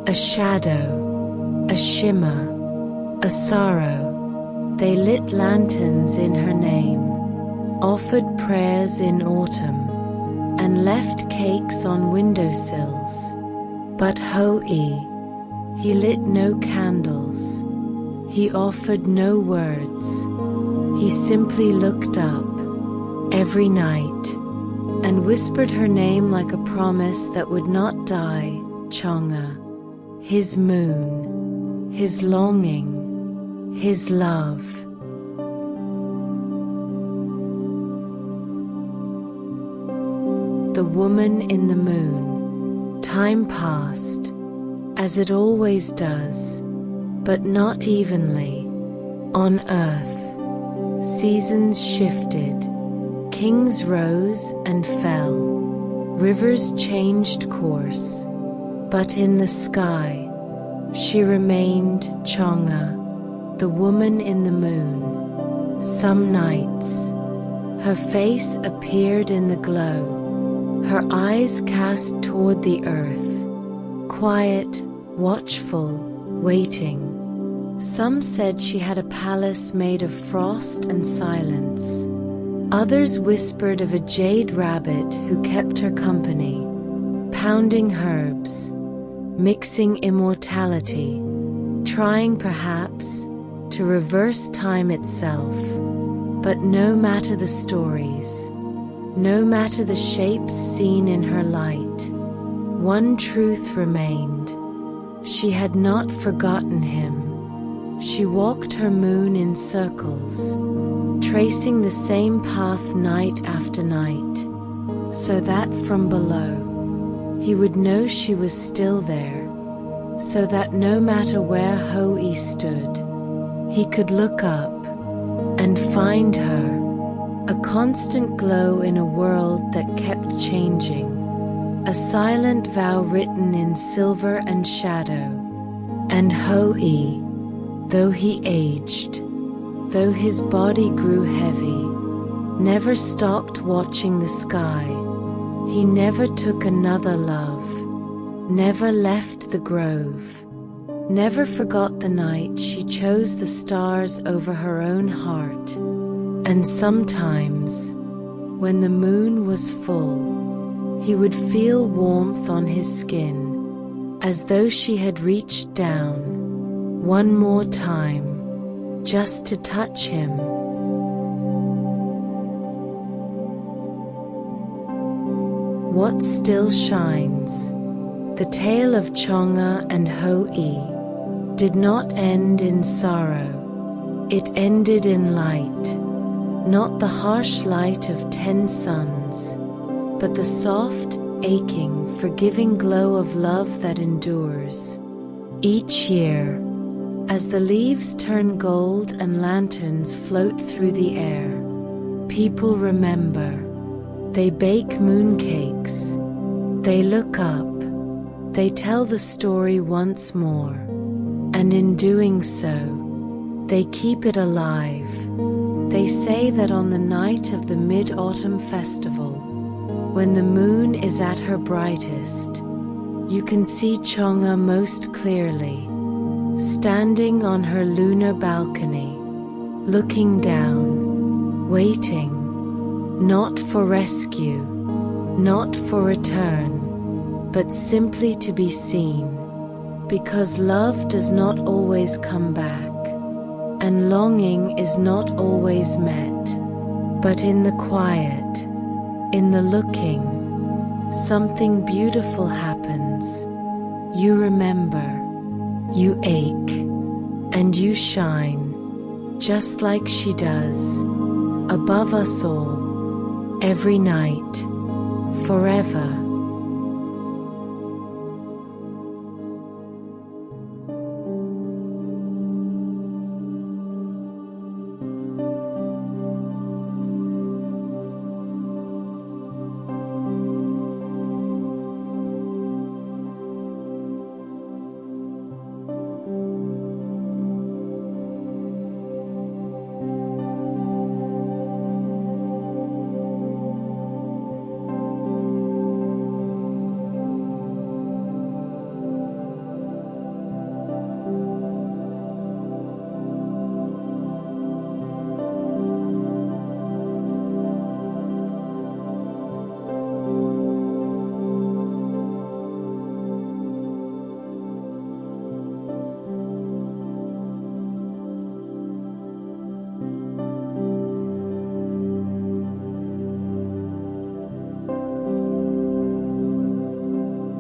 A shadow, a shimmer, a sorrow. They lit lanterns in her name, offered prayers in autumn, and left cakes on windowsills. But Hou Yi, he lit no candles. He offered no words. He simply looked up every night and whispered her name like a promise that would not die. Chang'e, his moon, his longing, his love. The woman in the moon. Time passed, as it always does, but not evenly. On earth, seasons shifted, kings rose and fell, rivers changed course, but in the sky, she remained Chang'e, the woman in the moon. Some nights, her face appeared in the glow, her eyes cast toward the earth, quiet, watchful, waiting. Some said she had a palace made of frost and silence. Others whispered of a jade rabbit who kept her company, pounding herbs, mixing immortality, trying perhaps to reverse time itself. But no matter the stories, no matter the shapes seen in her light, one truth remained. She had not forgotten him. She walked her moon in circles, tracing the same path night after night, so that from below he would know she was still there, so that no matter where Hou Yi stood, he could look up and find her, a constant glow in a world that kept changing, a silent vow written in silver and shadow. And Hou Yi, though he aged, though his body grew heavy, never stopped watching the sky. He never took another love, never left the grove, never forgot the night she chose the stars over her own heart. And sometimes, when the moon was full, he would feel warmth on his skin, as though she had reached down one more time, just to touch him. What still shines? The tale of Chang'e and Hou Yi did not end in sorrow. It ended in light, not the harsh light of 10 suns, but the soft, aching, forgiving glow of love that endures. Each year, as the leaves turn gold and lanterns float through the air, people remember. They bake mooncakes. They look up. They tell the story once more. And in doing so, they keep it alive. They say that on the night of the Mid-Autumn Festival, when the moon is at her brightest, you can see Chang'e most clearly, standing on her lunar balcony, looking down, waiting, not for rescue, not for return, but simply to be seen, because love does not always come back, and longing is not always met, but in the quiet, in the looking, something beautiful happens. You remember. You ache, and you shine, just like she does, above us all, every night, forever.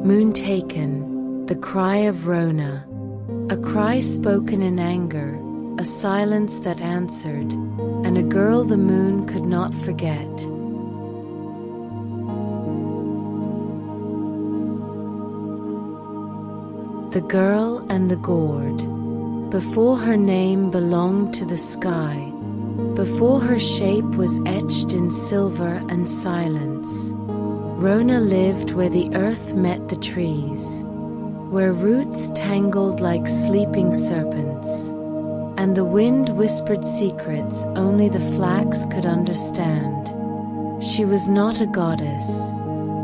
Moontaken, the cry of Rona, a cry spoken in anger, a silence that answered, and a girl the moon could not forget. The girl and the gourd, before her name belonged to the sky, before her shape was etched in silver and silence. Rona lived where the earth met the trees, where roots tangled like sleeping serpents, and the wind whispered secrets only the flax could understand. She was not a goddess,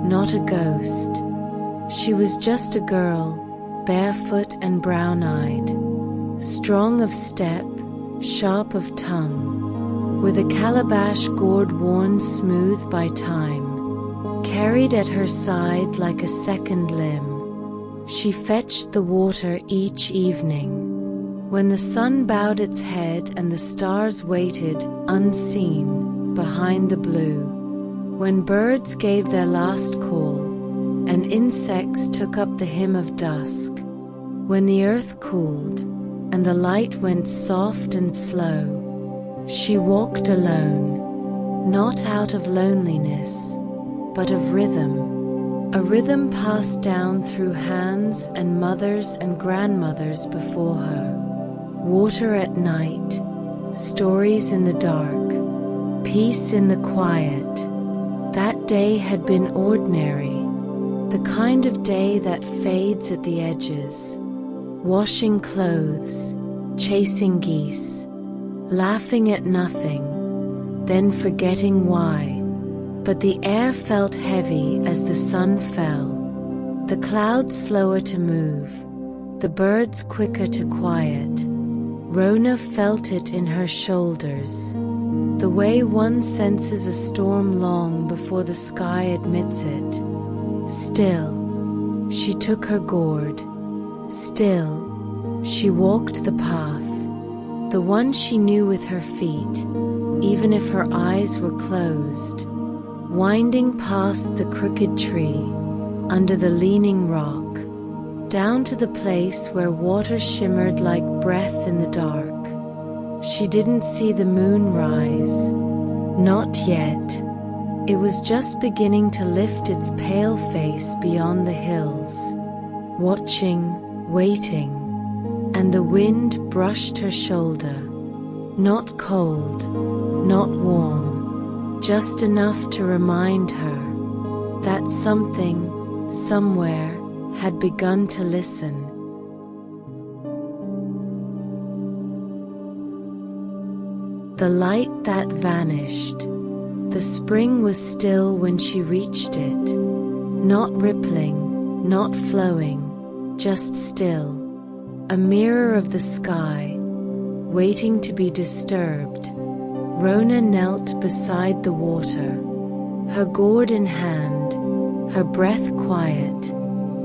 not a ghost. She was just a girl, barefoot and brown-eyed, strong of step, sharp of tongue, with a calabash gourd worn smooth by time, carried at her side like a second limb. She fetched the water each evening, when the sun bowed its head and the stars waited, unseen, behind the blue, when birds gave their last call, and insects took up the hymn of dusk, when the earth cooled, and the light went soft and slow. She walked alone, not out of loneliness, but of rhythm, a rhythm passed down through hands and mothers and grandmothers before her. Water at night, stories in the dark, peace in the quiet. That day had been ordinary, the kind of day that fades at the edges, washing clothes, chasing geese, laughing at nothing, then forgetting why. But the air felt heavy as the sun fell, the clouds slower to move, the birds quicker to quiet. Rona felt it in her shoulders, the way one senses a storm long before the sky admits it. Still, she took her gourd. Still, she walked the path, the one she knew with her feet, even if her eyes were closed, winding past the crooked tree, under the leaning rock, down to the place where water shimmered like breath in the dark. She didn't see the moon rise, not yet. It was just beginning to lift its pale face beyond the hills, watching, waiting, and the wind brushed her shoulder, not cold, not warm, just enough to remind her that something, somewhere, had begun to listen. The light that vanished. The spring was still when she reached it, not rippling, not flowing, just still, a mirror of the sky, waiting to be disturbed. Rona knelt beside the water, her gourd in hand, her breath quiet,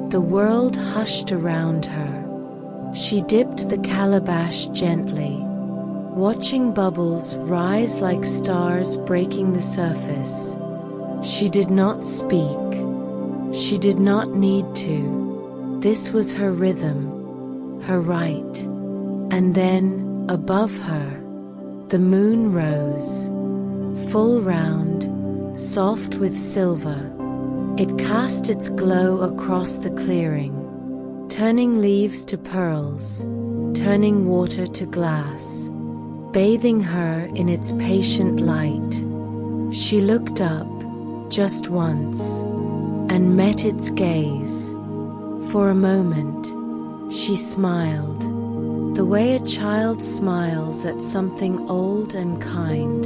the world hushed around her. She dipped the calabash gently, watching bubbles rise like stars breaking the surface. She did not speak. She did not need to. This was her rhythm, her right. And then, above her, The moon rose, full round, soft with silver. It cast its glow across the clearing, turning leaves to pearls, turning water to glass, bathing her in its patient light. She looked up, just once, and met its gaze. For a moment, she smiled, the way a child smiles at something old and kind,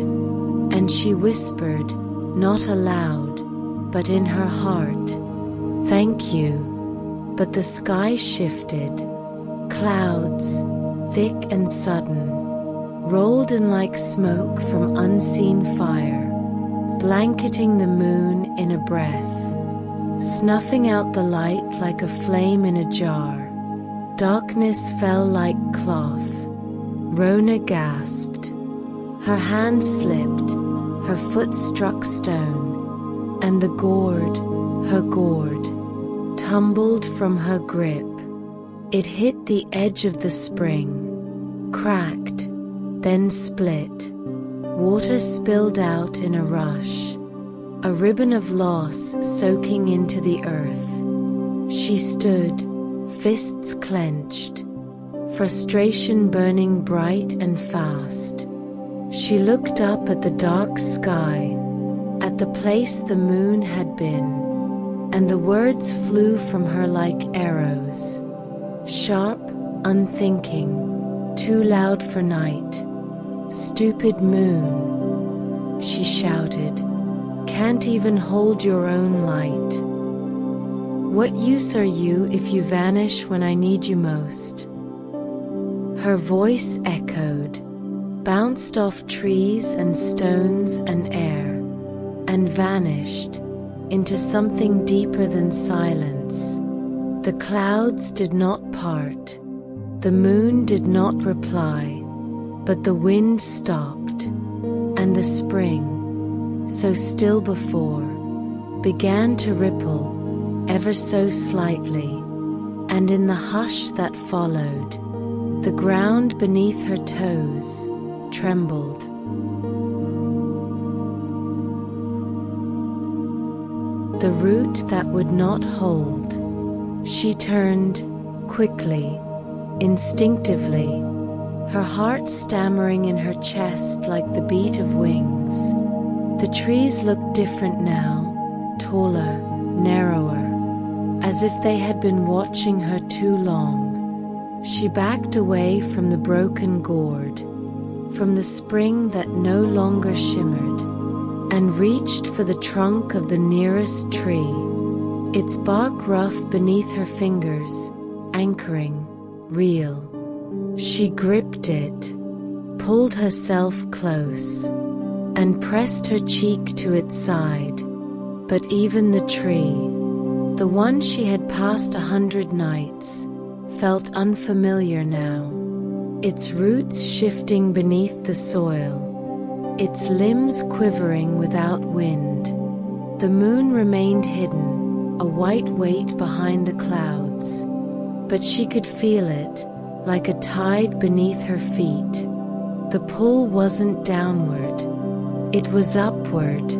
and she whispered, not aloud, but in her heart, "Thank you." But the sky shifted. Clouds, thick and sudden, rolled in like smoke from unseen fire, blanketing the moon in a breath, snuffing out the light like a flame in a jar. Darkness fell like cloth. Rona gasped. Her hand slipped, her foot struck stone, and the gourd, her gourd, tumbled from her grip. It hit the edge of the spring, cracked, then split. Water spilled out in a rush, a ribbon of loss soaking into the earth. She stood, fists clenched, frustration burning bright and fast. She looked up at the dark sky, at the place the moon had been, and the words flew from her like arrows, sharp, unthinking, too loud for night. "Stupid moon," she shouted, "can't even hold your own light. What use are you if you vanish when I need you most?" Her voice echoed, bounced off trees and stones and air, and vanished into something deeper than silence. The clouds did not part, the moon did not reply, but the wind stopped, and the spring, so still before, began to ripple ever so slightly, and in the hush that followed, the ground beneath her toes trembled. The root that would not hold. She turned, quickly, instinctively, her heart stammering in her chest like the beat of wings. The trees looked different now, taller, narrower, as if they had been watching her too long. She backed away from the broken gourd, from the spring that no longer shimmered, and reached for the trunk of the nearest tree, its bark rough beneath her fingers, anchoring, real. She gripped it, pulled herself close, and pressed her cheek to its side. But even the tree, the one she had passed 100 nights, felt unfamiliar now, its roots shifting beneath the soil, its limbs quivering without wind. The moon remained hidden, a white weight behind the clouds, but she could feel it, like a tide beneath her feet. The pull wasn't downward, it was upward,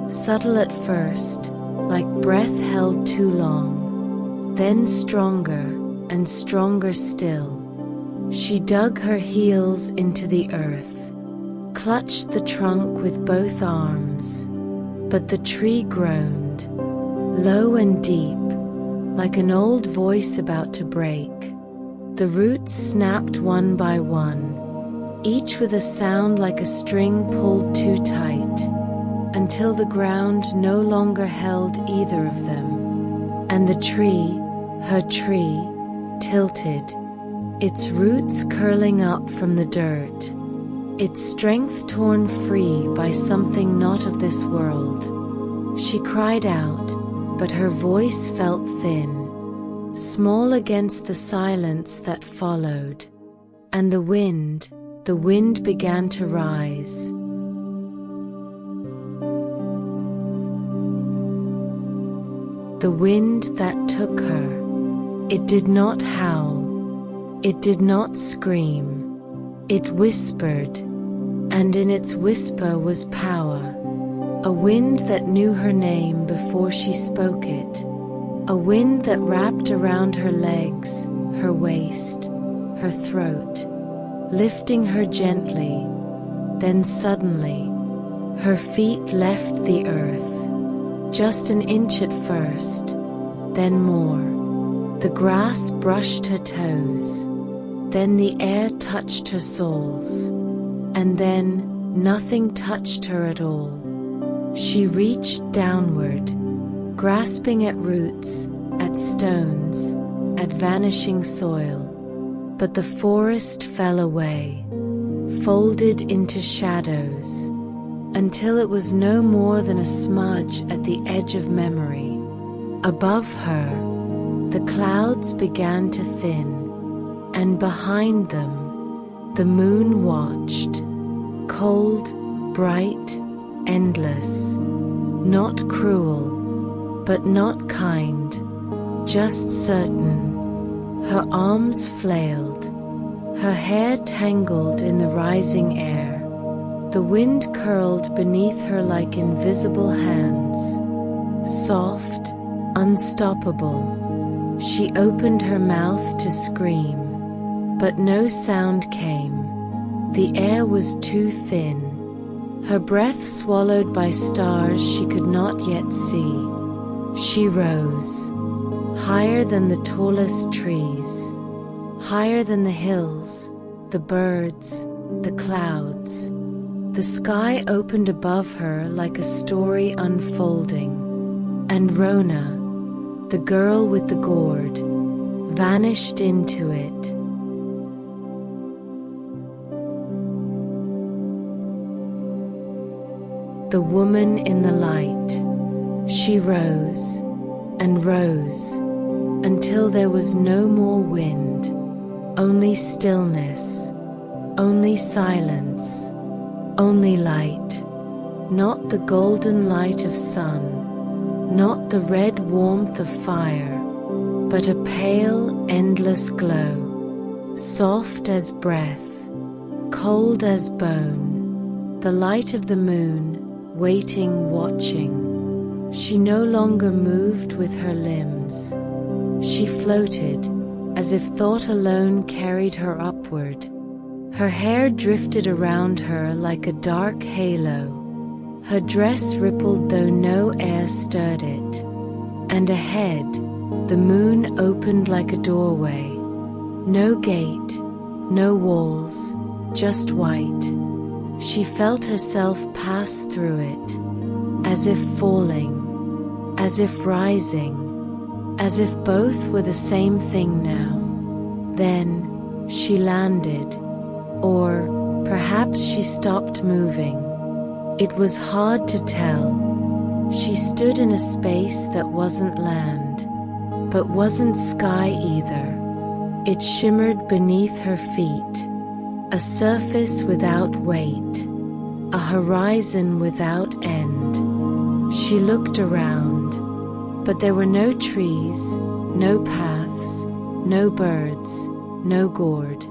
subtle at first, like breath held too long, then stronger and stronger still. She dug her heels into the earth, clutched the trunk with both arms, but the tree groaned, low and deep, like an old voice about to break. The roots snapped one by one, each with a sound like a string pulled too tight, until the ground no longer held either of them, and the tree, her tree, tilted, its roots curling up from the dirt, its strength torn free by something not of this world. She cried out, but her voice felt thin, small against the silence that followed, and the wind began to rise. The wind that took her, it did not howl, it did not scream, it whispered, and in its whisper was power, a wind that knew her name before she spoke it, a wind that wrapped around her legs, her waist, her throat, lifting her gently. Then suddenly, her feet left the earth, just an inch at first, then more. The grass brushed her toes, then the air touched her soles, and then nothing touched her at all. She reached downward, grasping at roots, at stones, at vanishing soil, but the forest fell away, folded into shadows, until it was no more than a smudge at the edge of memory. Above her, the clouds began to thin, and behind them, the moon watched, cold, bright, endless, not cruel, but not kind, just certain. Her arms flailed, her hair tangled in the rising air. The wind curled beneath her like invisible hands, soft, unstoppable. She opened her mouth to scream, but no sound came. The air was too thin, her breath swallowed by stars she could not yet see. She rose, higher than the tallest trees, higher than the hills, the birds, the clouds. The sky opened above her like a story unfolding, and Rona, the girl with the gourd, vanished into it. The woman in the light, she rose and rose until there was no more wind, only stillness, only silence, only light, not the golden light of sun, not the red warmth of fire, but a pale, endless glow, soft as breath, cold as bone, the light of the moon, waiting, watching. She no longer moved with her limbs. She floated, as if thought alone carried her upward. Her hair drifted around her like a dark halo. Her dress rippled though no air stirred it. And ahead, the moon opened like a doorway. No gate, no walls, just white. She felt herself pass through it, as if falling, as if rising, as if both were the same thing now. Then she landed, or perhaps she stopped moving. It was hard to tell. She stood in a space that wasn't land, but wasn't sky either. It shimmered beneath her feet, a surface without weight, a horizon without end. She looked around, but there were no trees, no paths, no birds, no gourd,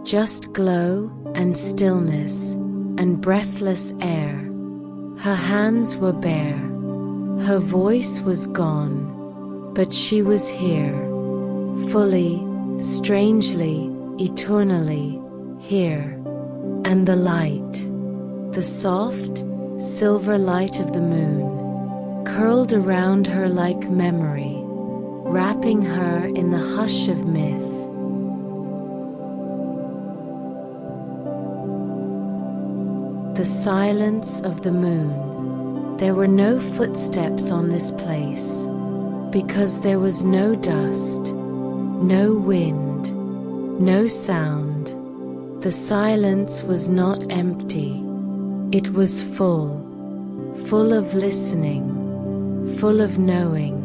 just glow and stillness and breathless air. Her hands were bare, her voice was gone, but she was here, fully, strangely, eternally, here. And the light, the soft, silver light of the moon, curled around her like memory, wrapping her in the hush of myth. The silence of the moon. There were no footsteps on this place, because there was no dust, no wind, no sound. The silence was not empty. It was full, full of listening, full of knowing,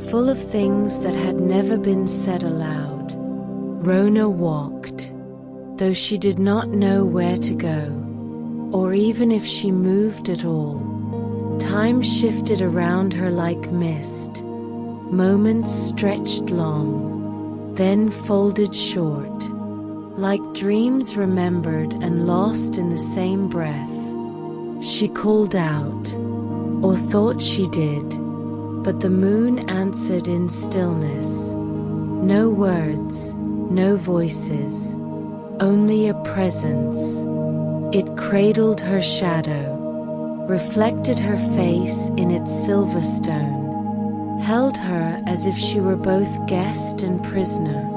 full of things that had never been said aloud. Rona walked, though she did not know where to go, or even if she moved at all. Time shifted around her like mist. Moments stretched long, then folded short. like dreams remembered and lost in the same breath. She called out, or thought she did, but the moon answered in stillness. No words, no voices, only a presence. It cradled her shadow, reflected her face in its silver stone, held her as if she were both guest and prisoner.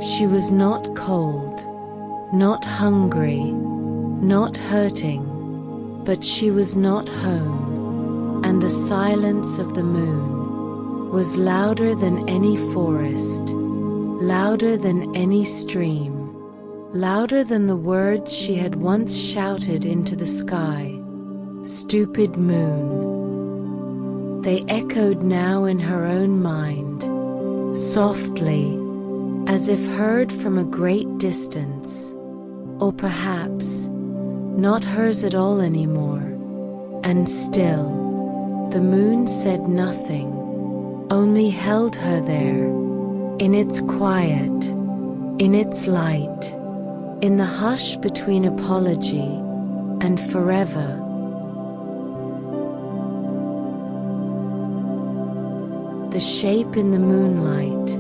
She was not cold, not hungry, not hurting, but she was not home, and the silence of the moon was louder than any forest, louder than any stream, louder than the words she had once shouted into the sky. Stupid moon. They echoed now in her own mind, softly, as if heard from a great distance, or perhaps not hers at all anymore. And still, the moon said nothing, only held her there, in its quiet, in its light, in the hush between apology and forever. The shape in the moonlight.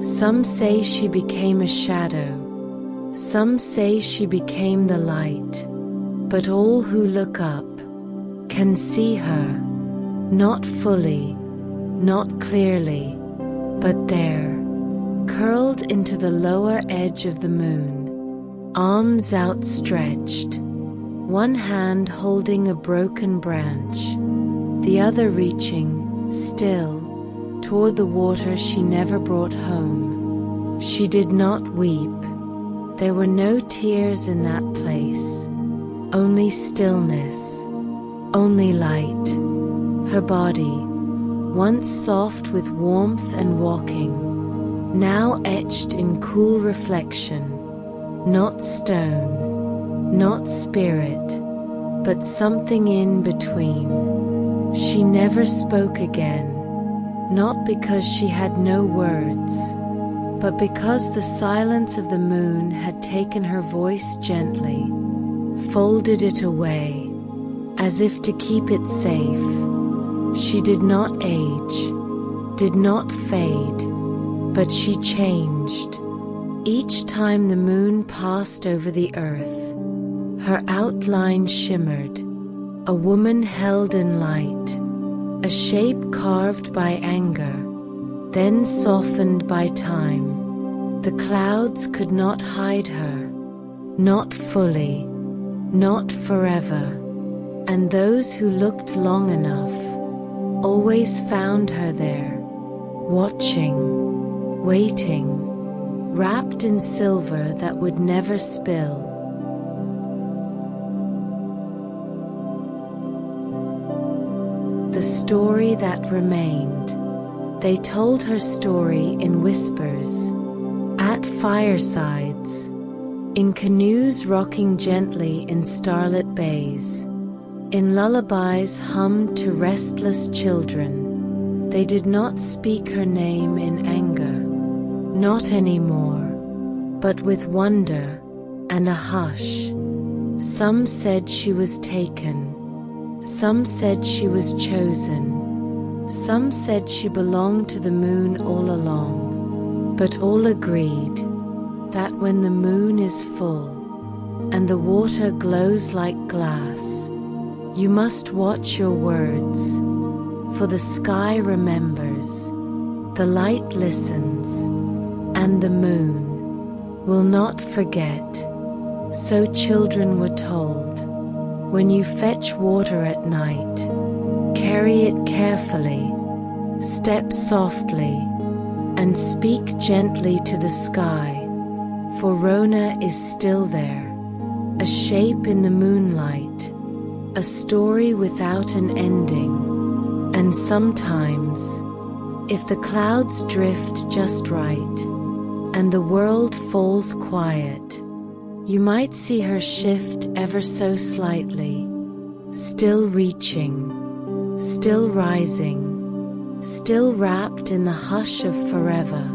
Some say she became a shadow, some say she became the light, but all who look up can see her, not fully, not clearly, but there, curled into the lower edge of the moon, arms outstretched, one hand holding a broken branch, the other reaching, still, toward the water she never brought home. She did not weep. There were no tears in that place, only stillness, only light. Her body, once soft with warmth and walking, now etched in cool reflection, not stone, not spirit, but something in between. She never spoke again, not because she had no words, but because the silence of the moon had taken her voice gently, folded it away, as if to keep it safe. She did not age, did not fade, but she changed. Each time the moon passed over the earth, her outline shimmered, a woman held in light, a shape carved by anger, then softened by time. The clouds could not hide her, not fully, not forever, and those who looked long enough always found her there, watching, waiting, wrapped in silver that would never spill. The story that remained. They told her story in whispers, at firesides, in canoes rocking gently in starlit bays, in lullabies hummed to restless children. They did not speak her name in anger, not anymore, but with wonder and a hush. Some said she was taken, some said she was chosen, some said she belonged to the moon all along, but all agreed that when the moon is full and the water glows like glass, you must watch your words, for the sky remembers, the light listens, and the moon will not forget. So children were told. When you fetch water at night, carry it carefully, step softly, and speak gently to the sky, for Rona is still there, a shape in the moonlight, a story without an ending. And sometimes, if the clouds drift just right, and the world falls quiet, you might see her shift ever so slightly, still reaching, still rising, still wrapped in the hush of forever.